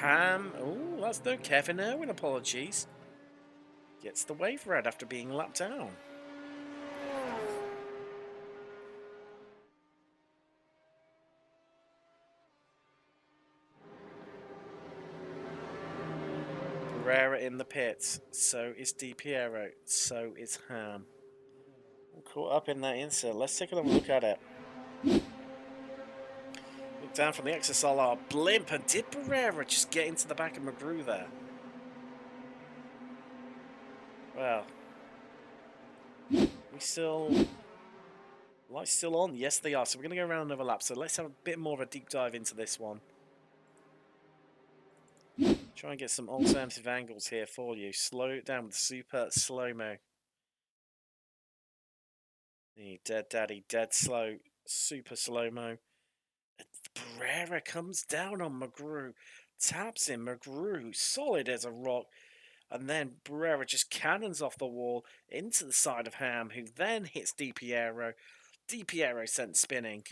[SPEAKER 4] Ham. Oh, that's no Kevin Irwin. Apologies. Gets the wave red after being lapped down. Pereira in the pits. So is Di Piero. So is Ham. All caught up in that insert. Let's take another look at it. Look down from the XSLR blimp, and did Pereira just get into the back of McGrew there? Well, we still... Lights still on? Yes, they are. So we're going to go around another lap. So let's have a bit more of a deep dive into this one. Try and get some alternative angles here for you. Slow it down with super slow-mo. The dead daddy, dead slow, super slow-mo. Pereira comes down on McGrew. Taps in McGrew. Solid as a rock. And then Pereira just cannons off the wall into the side of Ham, who then hits Di Piero. Di Piero sent spinning.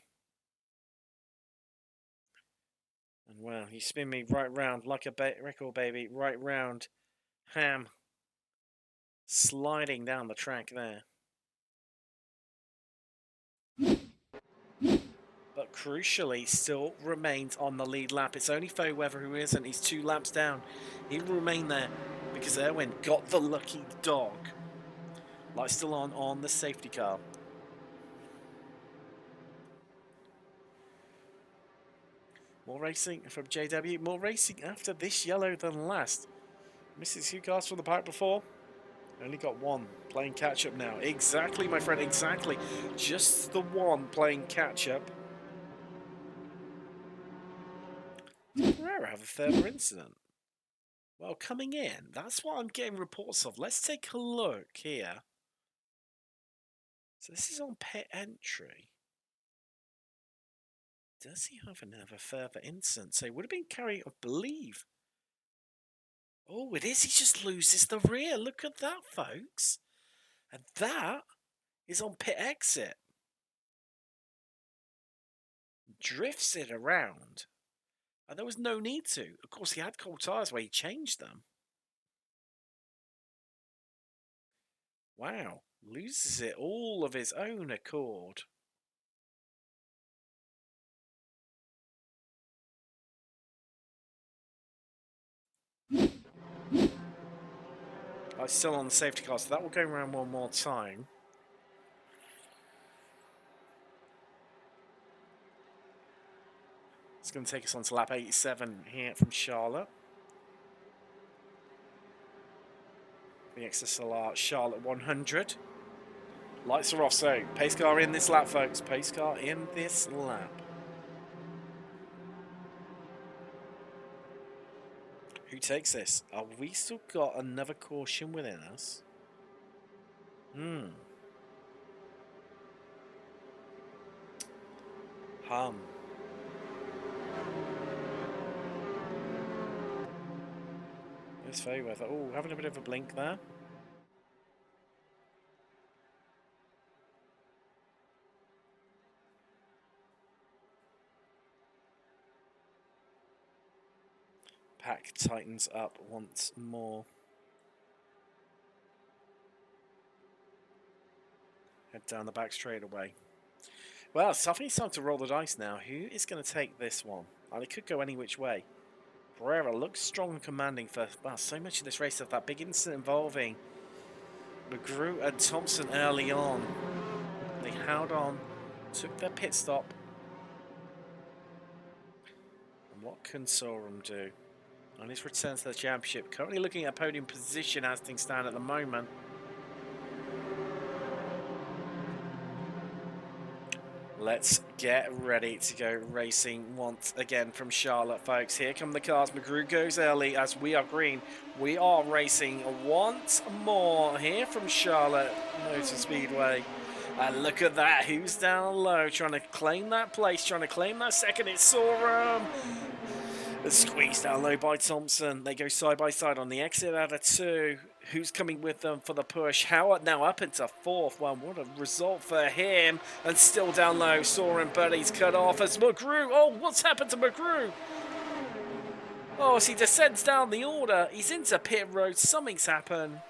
[SPEAKER 4] And well, you spin me right round like a record baby, right round. Ham sliding down the track there. But crucially, still remains on the lead lap. It's only Fairweather who isn't. He's 2 laps down. He will remain there because Irwin got the lucky dog. Lights still on the safety car. More racing from JW. More racing after this yellow than last. Misses 2 cars from the pack before. Only got 1 playing catch up now. Exactly, my friend, exactly. Just the 1 playing catch up. Did Pereira have a further incident? Well, coming in, that's what I'm getting reports of. Let's take a look here. So this is on pit entry. Does he have another further incident? So it would have been carried, I believe. Oh, it is. He just loses the rear. Look at that, folks. And that is on pit exit. Drifts it around. And there was no need to. Of course, he had cold tyres where he changed them. Wow. Loses it all of his own accord. Still on the safety car, so that will go around one more time. It's going to take us on to lap 87 here from Charlotte. The XSLR Charlotte 100. Lights are off, so pace car in this lap, folks. Pace car in this lap. Who takes this? Are we still got another caution within us? Hum. It's very worth it. Oh, having a bit of a blink there. Pack tightens up once more. Head down the back straight away. Well, I think it's time to roll the dice now. Who is going to take this one? And it could go any which way. Pereira looks strong and commanding for so much of this race. Of that big incident involving McGrew and Thompson early on. They held on, took their pit stop. And what can Sorum do? On his return to the championship, currently looking at podium position as things stand at the moment. Let's get ready to go racing once again from Charlotte, folks. Here come the cars. McGrew goes early as we are green. We are racing once more here from Charlotte Motor Speedway. And look at that. Who's down low trying to claim that place, trying to claim that second? It's Sorum. Squeezed down low by Thompson. They go side by side on the exit out of 2. Who's coming with them for the push? Howard now up into 4th. Well, what a result for him. And still down low. Soren Buddy's cut off as McGrew. Oh, what's happened to McGrew? Oh, as he descends down the order. He's into pit road. Something's happened.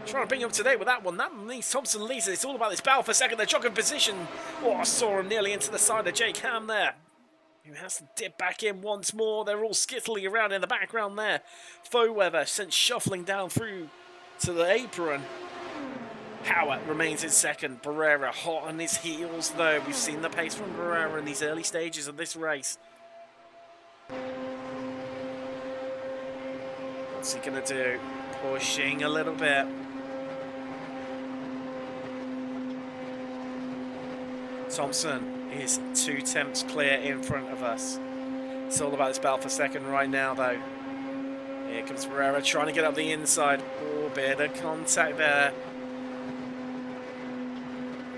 [SPEAKER 4] Trying to bring him up to date with that one. That means Thompson leads it. It's all about this battle for second. They're jockeying position. Oh, I saw him nearly into the side of Jake Ham there. Who has to dip back in once more. They're all skittling around in the background there. Foweather sent shuffling down through to the apron. Howard remains in second. Barrera hot on his heels though. We've seen the pace from Barrera in these early stages of this race. What's he going to do? Pushing a little bit. Thompson is 2 tenths clear in front of us. It's all about this battle for second right now, though. Here comes Barrera trying to get up the inside. Oh, bit of contact there.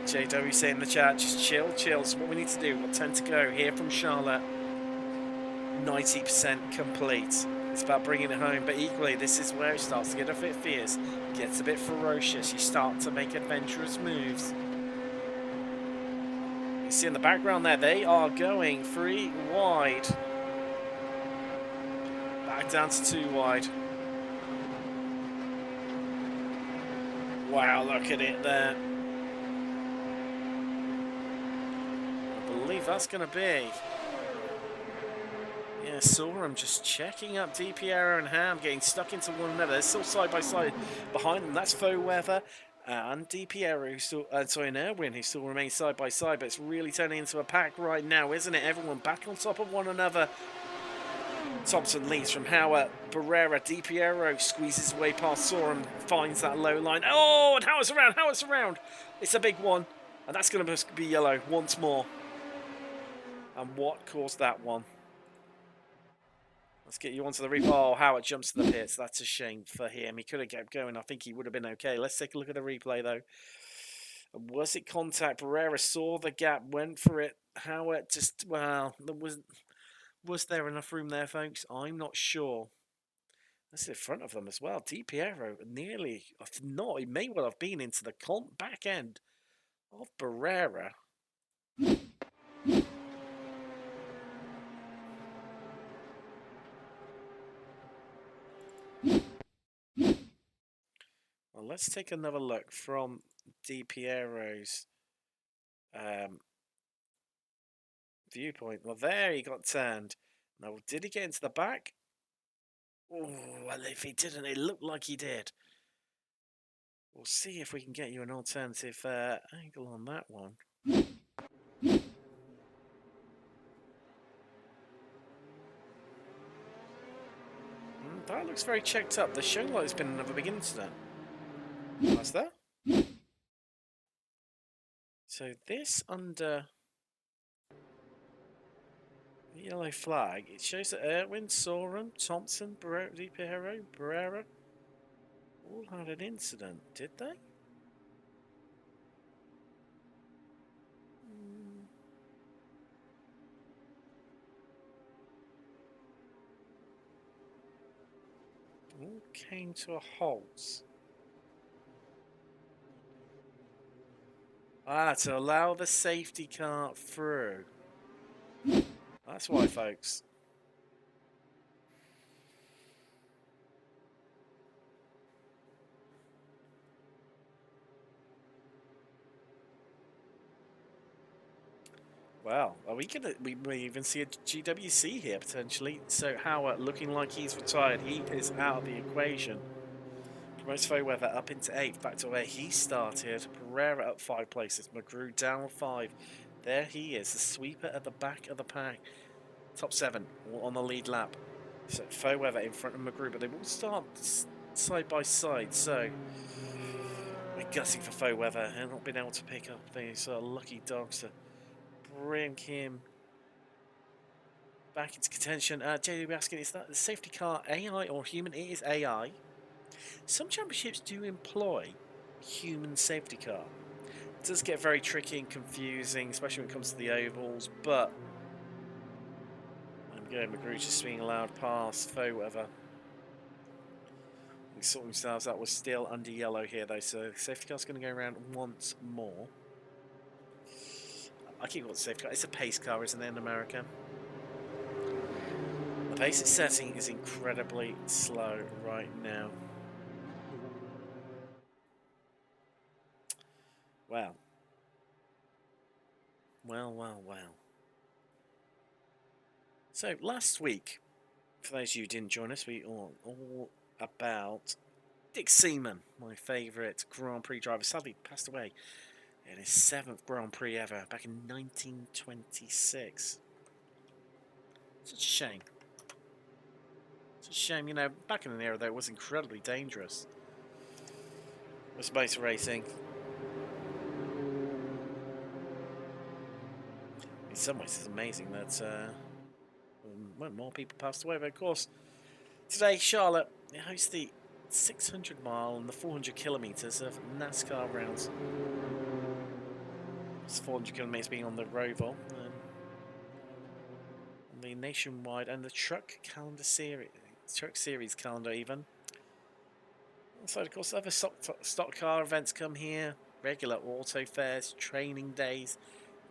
[SPEAKER 4] JW saying in the chat, just chill, chill. It's what we need to do. We'll 10 to go here from Charlotte. 90% complete. It's about bringing it home, but equally, this is where it starts to get a bit fierce. Gets a bit ferocious. You start to make adventurous moves. You see in the background there, they are going 3 wide. Back down to 2 wide. Wow, look at it there. I believe that's going to be... Yeah, Sorum just checking up DiPiero and Ham, getting stuck into one another. They're still side by side behind them. That's Foweather and DiPiero, who still, and Erwin, who still remains side by side, but it's really turning into a pack right now, isn't it? Everyone back on top of one another. Thompson leads from Howard. Barrera, DiPiero squeezes away past Sorum, finds that low line. Oh, and Howard's around, Howard's around. It's a big one, and that's going to be yellow once more. And what caused that one? Let's get you onto the replay. Oh, Howard jumps to the pits. That's a shame for him. He could have kept going. I think he would have been okay. Let's take a look at the replay, though. Was it contact? Barrera saw the gap, went for it. Howard just, well, was there enough room there, folks? I'm not sure. That's in front of them as well. DiPiero nearly, not, he may well have been into the back end of Barrera. Well, let's take another look from DiPiero's viewpoint. Well, there he got turned. Now, did he get into the back? Oh, well, if he didn't, it looked like he did. We'll see if we can get you an alternative angle on that one. That looks very checked up. The show like it's been another big incident. What's that? So this under the yellow flag, it shows that Erwin, Sorum, Thompson, DiPiero, Barrera all had an incident, did they? All came to a halt. To allow the safety car through. That's why, folks. Well, are we gonna? We may even see a GWC here potentially. So Howard looking like he's retired. He is out of the equation. Promotes Foweather up into 8th, back to where he started. Barrera up 5 places. McGrew down 5. There he is, the sweeper at the back of the pack. Top 7 on the lead lap. So Foweather in front of McGrew, but they will start side by side. So we're gutting for Foweather and not being able to pick up these lucky dogs to bring him back into contention. JD asking, is that the safety car AI or human? It is AI. Some championships do employ human safety car. It does get very tricky and confusing, especially when it comes to the ovals, but Yeah, McGrew just being allowed past, faux whatever. We sort themselves out. We're still under yellow here though, so safety car's going to go around once more. I keep calling it safety car. It's a pace car, isn't it, in America? The pace it's setting is incredibly slow right now. Wow. Well. So, last week, for those of you who didn't join us, we all about Dick Seaman, my favourite Grand Prix driver. Sadly passed away in his 7th Grand Prix ever, back in 1926. Such a shame. Such a shame, you know, back in an era though it was incredibly dangerous. With motor racing. In some ways it's amazing that more people passed away, but of course today Charlotte hosts the 600 mile and the 400 kilometres of NASCAR rounds. It's 400 kilometres being on the Roval, on the nationwide and the truck series calendar even. So of course other stock car events come here, regular auto fairs, training days,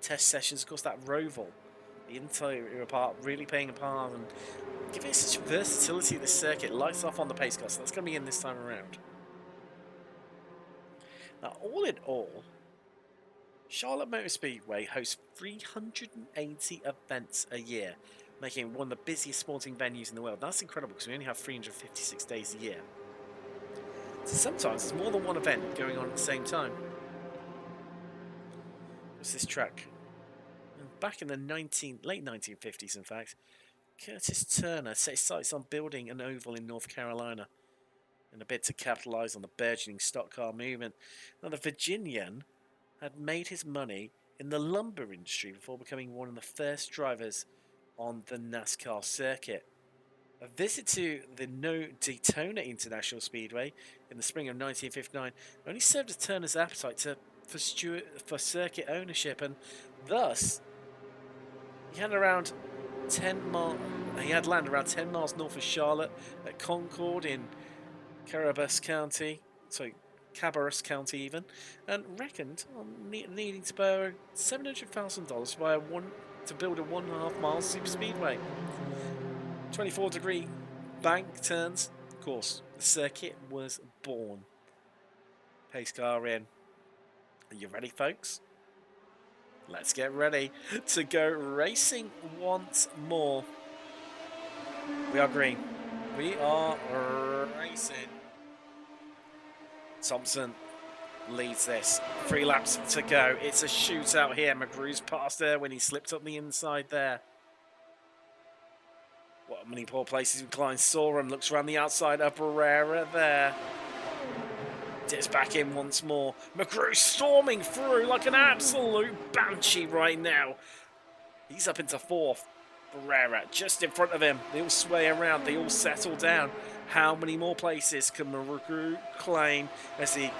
[SPEAKER 4] test sessions. Of course that Roval, the interior part really playing a part and giving it such versatility. This circuit lights off on the pace car, so that's going to be in this time around. Now all in all, Charlotte Motor Speedway hosts 380 events a year, making it one of the busiest sporting venues in the world. That's incredible because we only have 356 days a year. So sometimes there's more than one event going on at the same time. What's this track? Back in the late 1950s, in fact, Curtis Turner set his sights on building an oval in North Carolina in a bid to capitalise on the burgeoning stock car movement. Now, the Virginian had made his money in the lumber industry before becoming one of the first drivers on the NASCAR circuit. A visit to the Daytona International Speedway in the spring of 1959 only served as Turner's appetite for circuit ownership, and thus he had around 10 miles. He had land around 10 miles north of Charlotte at Concord in Cabarrus County, even, and reckoned on needing to borrow $700,000 to build a 1.5 mile super speedway. 24-degree bank turns. Of course, the circuit was born. Pace car in. Are you ready, folks? Let's get ready to go racing once more. We are green. We are racing. Thompson leads this. 3 laps to go. It's a shootout here. McGrew's past there when he slipped up the inside there. What many poor places inclined. Sorum looks around the outside of Barrera there. Dips back in once more. McGrew storming through like an absolute banshee right now. He's up into 4th. Barrera just in front of him. They all sway around. They all settle down. How many more places can McGrew claim as he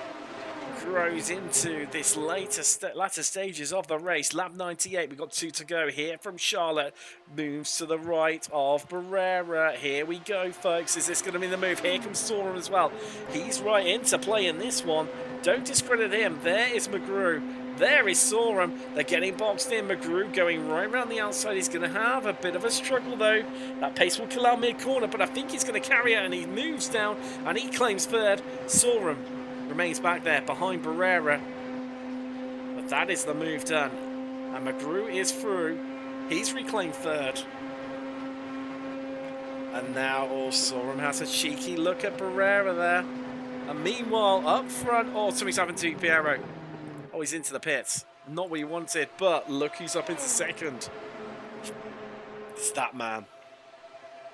[SPEAKER 4] grows into this latter stages of the race? Lap 98, we've got 2 to go here from Charlotte. Moves to the right of Barrera. Here we go, folks. Is this going to be the move? Here comes Sorum as well. He's right into play in this one. Don't discredit him. There is McGrew. There is Sorum. They're getting boxed in. McGrew going right around the outside. He's going to have a bit of a struggle though. That pace will kill out mid-corner, but I think he's going to carry it, and he moves down and he claims 3rd. Sorum remains back there behind Barrera. But that is the move done. And McGrew is through. He's reclaimed 3rd. And now Sorum has a cheeky look at Barrera there. And meanwhile, up front, something's happened to Piero. Oh, he's into the pits. Not what he wanted, but look who's up into 2nd. It's that man.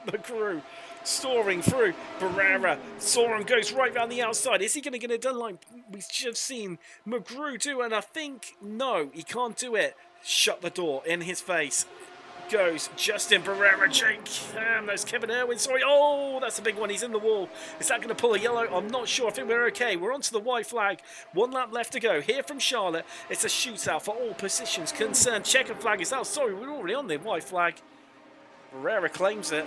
[SPEAKER 4] McGrew soaring through. Barrera. Sorum goes right round the outside. Is he going to get it done like we've just seen McGrew do? And I think, no, he can't do it. Shut the door in his face. Goes Justin Barrera, Jake. There's Kevin Irwin. Sorry. Oh, that's a big one. He's in the wall. Is that going to pull a yellow? I'm not sure. I think we're okay. We're onto the white flag. 1 lap left to go. Here from Charlotte. It's a shootout for all positions concerned. Checker flag is out. Sorry, we're already on the white flag. Barrera claims it.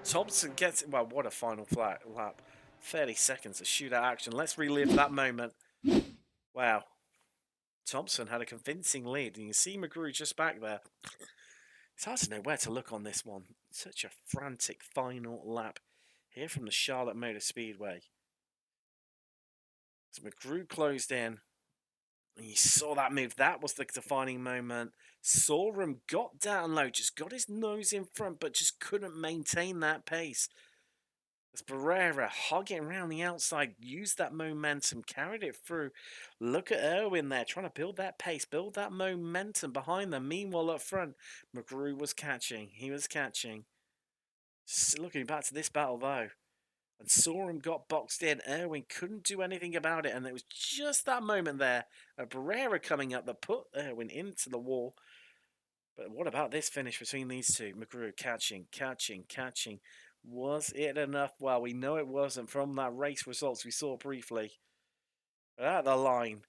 [SPEAKER 4] Thompson gets it. Well, what a final lap. 30 seconds of shootout action. Let's relive that moment. Wow. Thompson had a convincing lead, and you see McGrew just back there. It's hard to know where to look on this one. Such a frantic final lap here from the Charlotte Motor Speedway. As McGrew closed in, and you saw that move. That was the defining moment. Sorum got down low, just got his nose in front, but just couldn't maintain that pace. As Barrera, hogging around the outside, used that momentum, carried it through. Look at Irwin there, trying to build that pace, build that momentum behind them. Meanwhile, up front, McGrew was catching. He was catching. Just looking back to this battle, though, and Sorum got boxed in. Irwin couldn't do anything about it, and it was just that moment there of Barrera coming up that put Irwin into the wall. But what about this finish between these two? McGrew catching. Was it enough? Well, we know it wasn't from that race results we saw briefly. But at the line,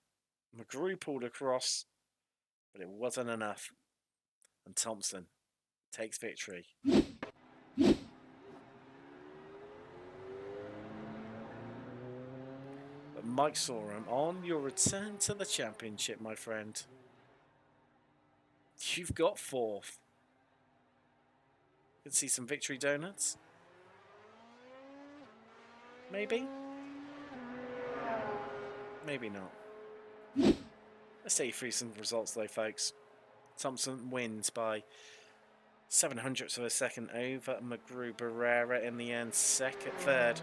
[SPEAKER 4] McGrew pulled across, but it wasn't enough. And Thompson takes victory. But Mike Sorum, on your return to the championship, my friend, you've got fourth. You can see some victory donuts. Maybe? Maybe not. Let's take you through some results though, folks. Thompson wins by 700ths of a second over McGrew. Barrera in the end, third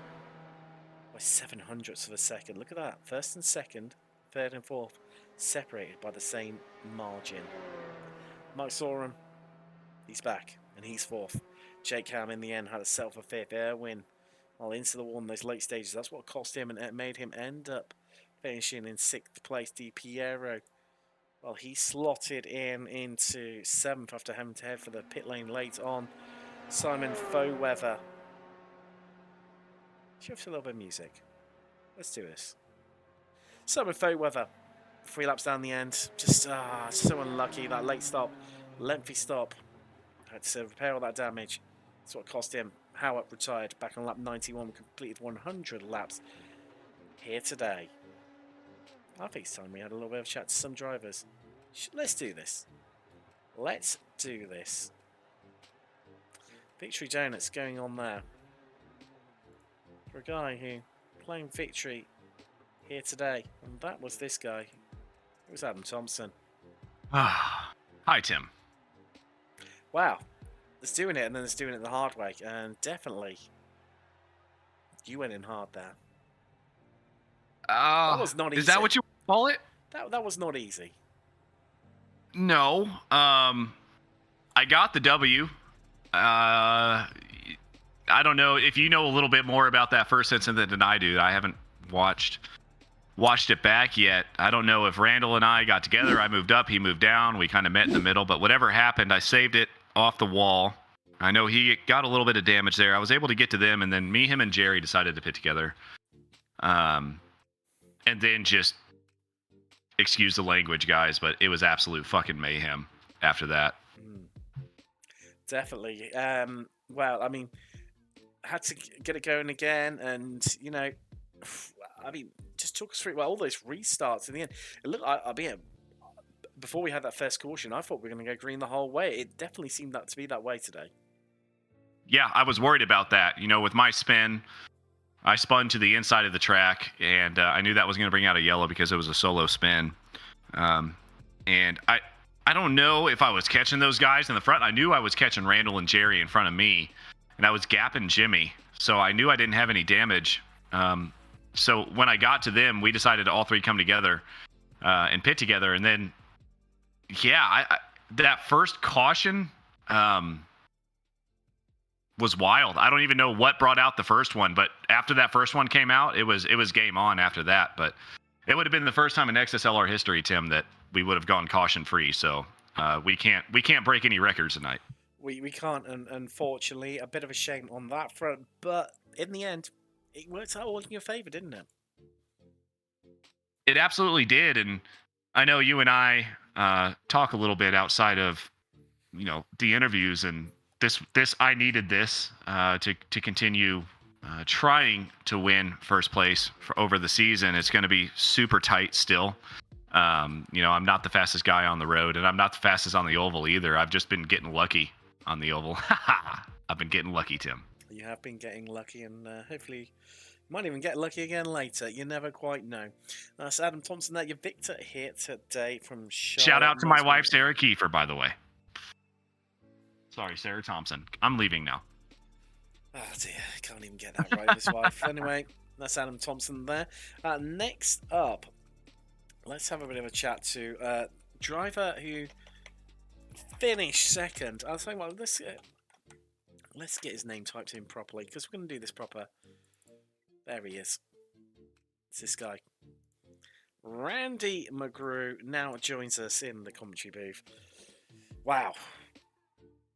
[SPEAKER 4] by 700ths of a second. Look at that. First and second, third and fourth, separated by the same margin. Mike Sorum, he's back and he's fourth. Jake Ham in the end had a settle for fifth. Irwin, well, into the wall in those late stages. That's what cost him and it made him end up finishing in sixth place. Di Piero, well, he slotted into seventh after having to head for the pit lane late on. Simon Foweather. Should have a little bit of music. Let's do this. Simon Foweather, 3 laps down the end. Just so unlucky. That late stop, lengthy stop. Had to repair all that damage. That's what cost him. Howard retired back on lap 91, completed 100 laps here today. I think it's time we had a little bit of a chat to some drivers. Let's do this. Let's do this. Victory Donuts going on there. For a guy who claimed victory here today, and that was this guy. It was Adam Thompson.
[SPEAKER 5] Hi, Tim.
[SPEAKER 4] Wow. There's doing it, and then there's doing it the hard way. And definitely, you went in hard there. That was not easy.
[SPEAKER 5] Is that what you call it?
[SPEAKER 4] That was not easy.
[SPEAKER 5] No. I got the W. I don't know if you know a little bit more about that first incident than I do. I haven't watched it back yet. I don't know if Randall and I got together. I moved up, he moved down. We kind of met in the middle. But whatever happened, I saved it off the wall. I know he got a little bit of damage there. I was able to get to them, and then me, him, and Jerry decided to pit together. And then just, excuse the language, guys, but it was absolute fucking mayhem after that.
[SPEAKER 4] Definitely. Well, I mean, had to get it going again, and you know, I mean, just talk us through all those restarts in the end. Look, I mean, before we had that first caution, I thought we were going to go green the whole way. It definitely seemed to be that way today.
[SPEAKER 5] Yeah, I was worried about that. You know, with my spin, I spun to the inside of the track, and I knew that was going to bring out a yellow because it was a solo spin. And I don't know if I was catching those guys in the front. I knew I was catching Randall and Jerry in front of me, and I was gapping Jimmy. So I knew I didn't have any damage. So when I got to them, we decided to all three come together and pit together. And then, yeah, that first caution was wild. I don't even know what brought out the first one, but after that first one came out, it was game on after that. But it would have been the first time in XSLR history, Tim, that we would have gone caution free. So we can't break any records tonight.
[SPEAKER 4] We can't, and unfortunately, a bit of a shame on that front. But in the end, it worked out all in your favor, didn't it?
[SPEAKER 5] It absolutely did. And I know you and I talk a little bit outside of the interviews, and this I needed this to continue trying to win first place over the season. It's going to be super tight still. I'm not the fastest guy on the road, and I'm not the fastest on the oval either. I've just been getting lucky on the oval. I've been getting lucky, Tim.
[SPEAKER 4] You have been getting lucky, and hopefully you might even get lucky again later. You never quite know. So Adam Thompson, there, your victor here today from Charlotte.
[SPEAKER 5] Shout out to my wife, Sarah Kiefer, by the way. Sorry, Sarah Thompson. I'm leaving now.
[SPEAKER 4] Oh dear, I can't even get that right, his wife. Anyway, that's Adam Thompson there. Next up, let's have a bit of a chat to driver who finished second. I'll tell you what, let's get his name typed in properly, because we're going to do this proper. There he is. It's this guy. Randy McGrew now joins us in the commentary booth. Wow.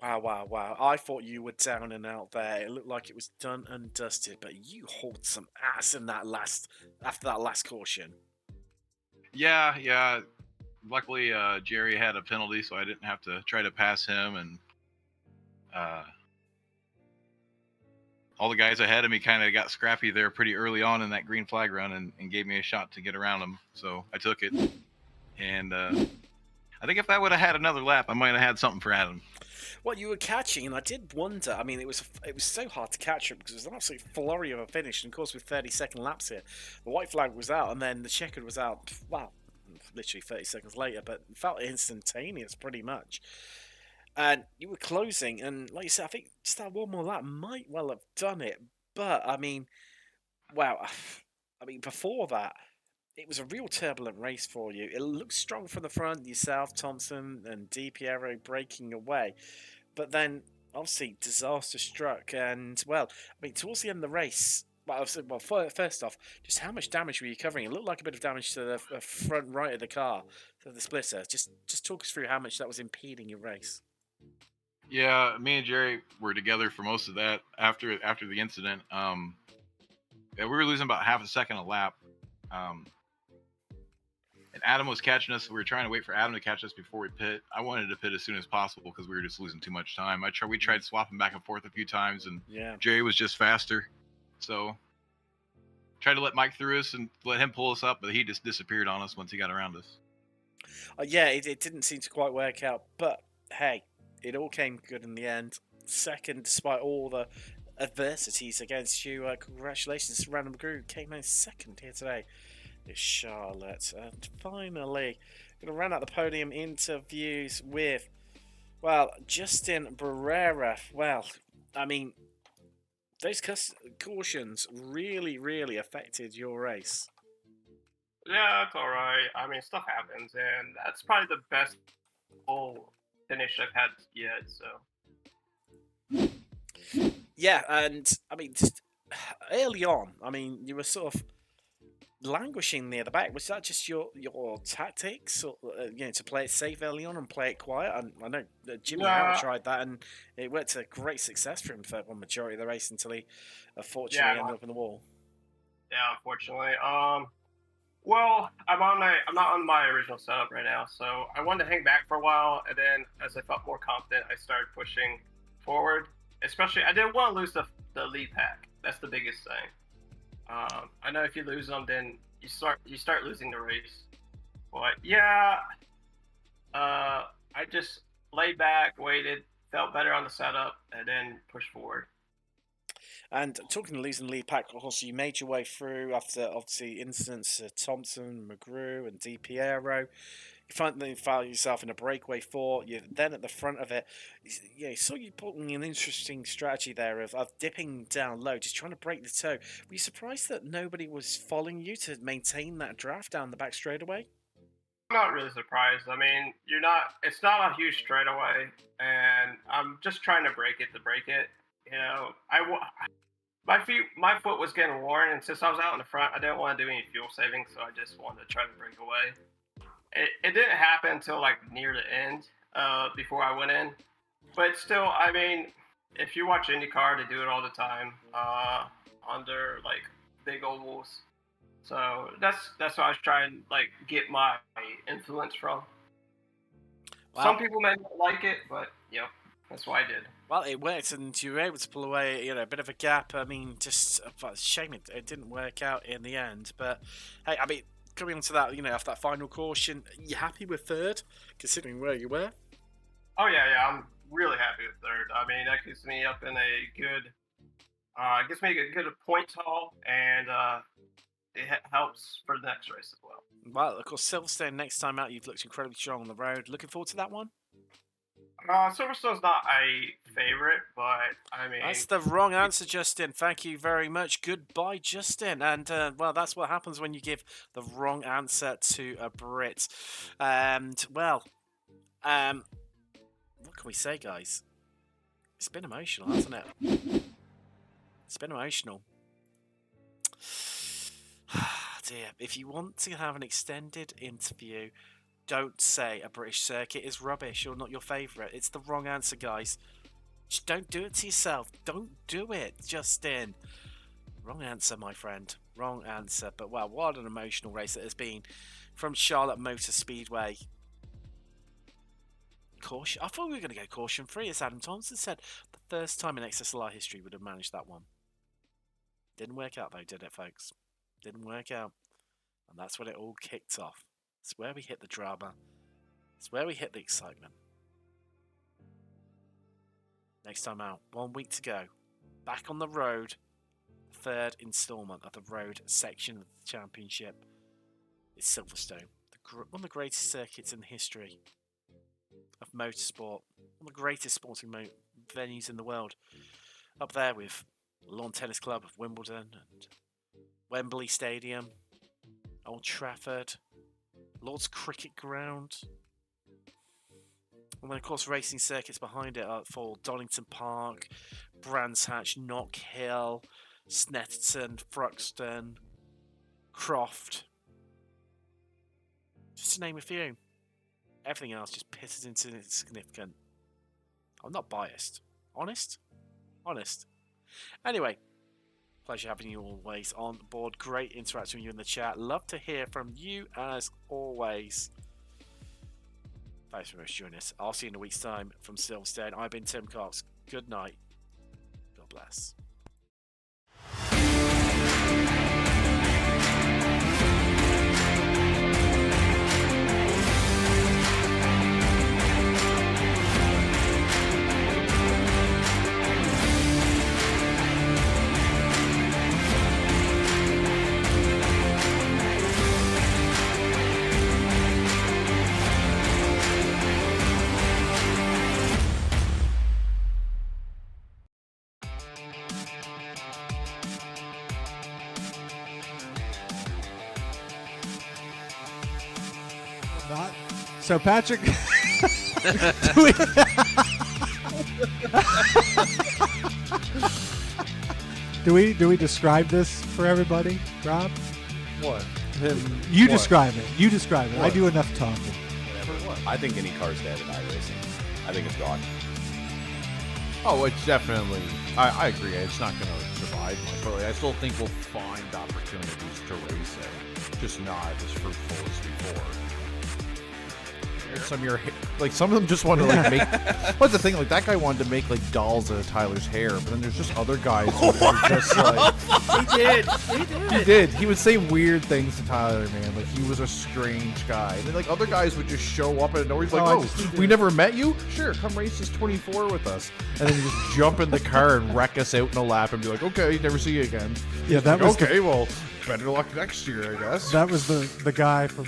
[SPEAKER 4] Wow. I thought you were down and out there. It looked like it was done and dusted, but you hauled some ass in after that last caution.
[SPEAKER 6] Yeah. Luckily, Jerry had a penalty, so I didn't have to try to pass him, and all the guys ahead of me kind of got scrappy there pretty early on in that green flag run and gave me a shot to get around them. So I took it, and I think if I would have had another lap, I might have had something for Adam.
[SPEAKER 4] Well, you were catching, and I did wonder. I mean, it was so hard to catch him because it was an absolute flurry of a finish. And of course, with 30-second laps here, the white flag was out, and then the checkered was out. Well, literally 30 seconds later, but it felt instantaneous, pretty much. And you were closing, and like you said, I think just that one more lap might well have done it. But I mean, wow. I mean, before that, it was a real turbulent race for you. It looked strong from the front, yourself, Thompson, and Di Piero breaking away. But then, obviously, disaster struck. And, well, I mean, towards the end of the race, first off, just how much damage were you covering? It looked like a bit of damage to the front right of the car, to the splitter. Just talk us through how much that was impeding your race.
[SPEAKER 6] Yeah, me and Jerry were together for most of that after the incident. Yeah, we were losing about half a second a lap. And Adam was catching us. We were trying to wait for Adam to catch us before we pit. I wanted to pit as soon as possible because we were just losing too much time. We tried swapping back and forth a few times, and Jerry was just faster. So tried to let Mike through us and let him pull us up, but he just disappeared on us once he got around us.
[SPEAKER 4] It didn't seem to quite work out. But, hey, it all came good in the end. Second, despite all the adversities against you. Congratulations to Random McGrew. Came in second here today. Is Charlotte. And finally, going to round out the podium interviews with, well, Justin Barrera. Well, I mean, those cautions really, really affected your race.
[SPEAKER 7] Yeah, it's alright. I mean, stuff happens, and that's probably the best full finish I've had yet, so.
[SPEAKER 4] Yeah, and, I mean, just early on, I mean, you were sort of languishing near the back. Was that just your tactics, or, to play it safe early on and play it quiet? I know Jimmy Howard tried that, and it worked to great success for him for one majority of the race until he unfortunately ended up in the wall.
[SPEAKER 7] Yeah, unfortunately. Well, I'm not on my original setup right now, so I wanted to hang back for a while, and then as I felt more confident, I started pushing forward. Especially, I didn't want to lose the lead pack. That's the biggest thing. I know if you lose them, then you start losing the race. But yeah, I just laid back, waited, felt better on the setup, and then pushed forward.
[SPEAKER 4] And talking of losing the lead pack, also you made your way through after obviously incidents Thompson, McGrew, and Di Piero. You finally found yourself in a breakaway 4. You're then at the front of it. Yeah, saw you putting an interesting strategy there of dipping down low, just trying to break the toe. Were you surprised that nobody was following you to maintain that draft down the back straightaway?
[SPEAKER 7] I'm not really surprised. I mean, it's not a huge straightaway, and I'm just trying to break it. You know, my foot was getting worn, and since I was out in the front, I didn't want to do any fuel saving, so I just wanted to try to break away. It didn't happen until like near the end, before I went in. But still, I mean, if you watch IndyCar, they do it all the time, under like big ovals. So that's what I was trying to like get my influence from. Some people may not like it, but that's why I did.
[SPEAKER 4] Well, it worked, and you were able to pull away, a bit of a gap. I mean, just a shame it didn't work out in the end. But hey, I mean, coming on to that, after that final caution, you happy with third, considering where you were?
[SPEAKER 7] Oh yeah, I'm really happy with third. I mean, that keeps me up in a good, gives me a good point haul, and it helps for the next race as well.
[SPEAKER 4] Well, of course, Silverstone next time out, you've looked incredibly strong on the road. Looking forward to that one.
[SPEAKER 7] Silverstone's not a favorite, but I mean...
[SPEAKER 4] That's the wrong answer, Justin. Thank you very much. Goodbye, Justin. And, well, that's what happens when you give the wrong answer to a Brit. And, well, what can we say, guys? It's been emotional, hasn't it? It's been emotional. Dear, if you want to have an extended interview, don't say a British circuit is rubbish or not your favourite. It's the wrong answer, guys. Just don't do it to yourself. Don't do it, Justin. Wrong answer, my friend. Wrong answer. But, well, what an emotional race it has been from Charlotte Motor Speedway. Caution. I thought we were going to go caution-free, as Adam Thompson said. The first time in XSLR history would have managed that one. Didn't work out, though, did it, folks? Didn't work out. And that's when it all kicked off. It's where we hit the drama. It's where we hit the excitement. Next time out, 1 week to go. Back on the road. Third instalment of the road section of the championship. It's Silverstone. One of the greatest circuits in the history of motorsport. One of the greatest sporting venues in the world. Up there with Lawn Tennis Club of Wimbledon and Wembley Stadium, Old Trafford, Lord's Cricket Ground. And then, of course, racing circuits behind it for Donington Park, Brands Hatch, Knock Hill, Snetterton, Thruxton, Croft. Just to name a few. Everything else just pisses into insignificant. I'm not biased. Honest? Honest. Anyway, pleasure having you always on board. Great interacting with you in the chat. Love to hear from you as always. Thanks very much for joining us. I'll see you in a week's time from Silverstone. I've been Tim Cox. Good night. God bless.
[SPEAKER 1] So Patrick, do we describe this for everybody, Rob?
[SPEAKER 2] What?
[SPEAKER 1] You describe it. You describe it.
[SPEAKER 2] What?
[SPEAKER 1] I do enough talking.
[SPEAKER 3] I think any car's dead in iRacing. I think it's gone.
[SPEAKER 2] Oh, it's definitely. I agree. It's not going to survive much, but I still think we'll find opportunities to race it, just not as fruitful as before. Some of them just want to make. What's the thing? Like that guy wanted to make like dolls out of Tyler's hair, but then there's just other guys who are just like. He did. He would say weird things to Tyler, man. Like he was a strange guy. And then like other guys would just show up and nowhere. He's like, "Oh, we never met you? Sure, come race this 24 with us." And then you just jump in the car and wreck us out in a lap and be like, "Okay, never see you again."
[SPEAKER 1] Yeah, that was
[SPEAKER 2] okay. Well, better luck next year, I guess.
[SPEAKER 1] That was the guy from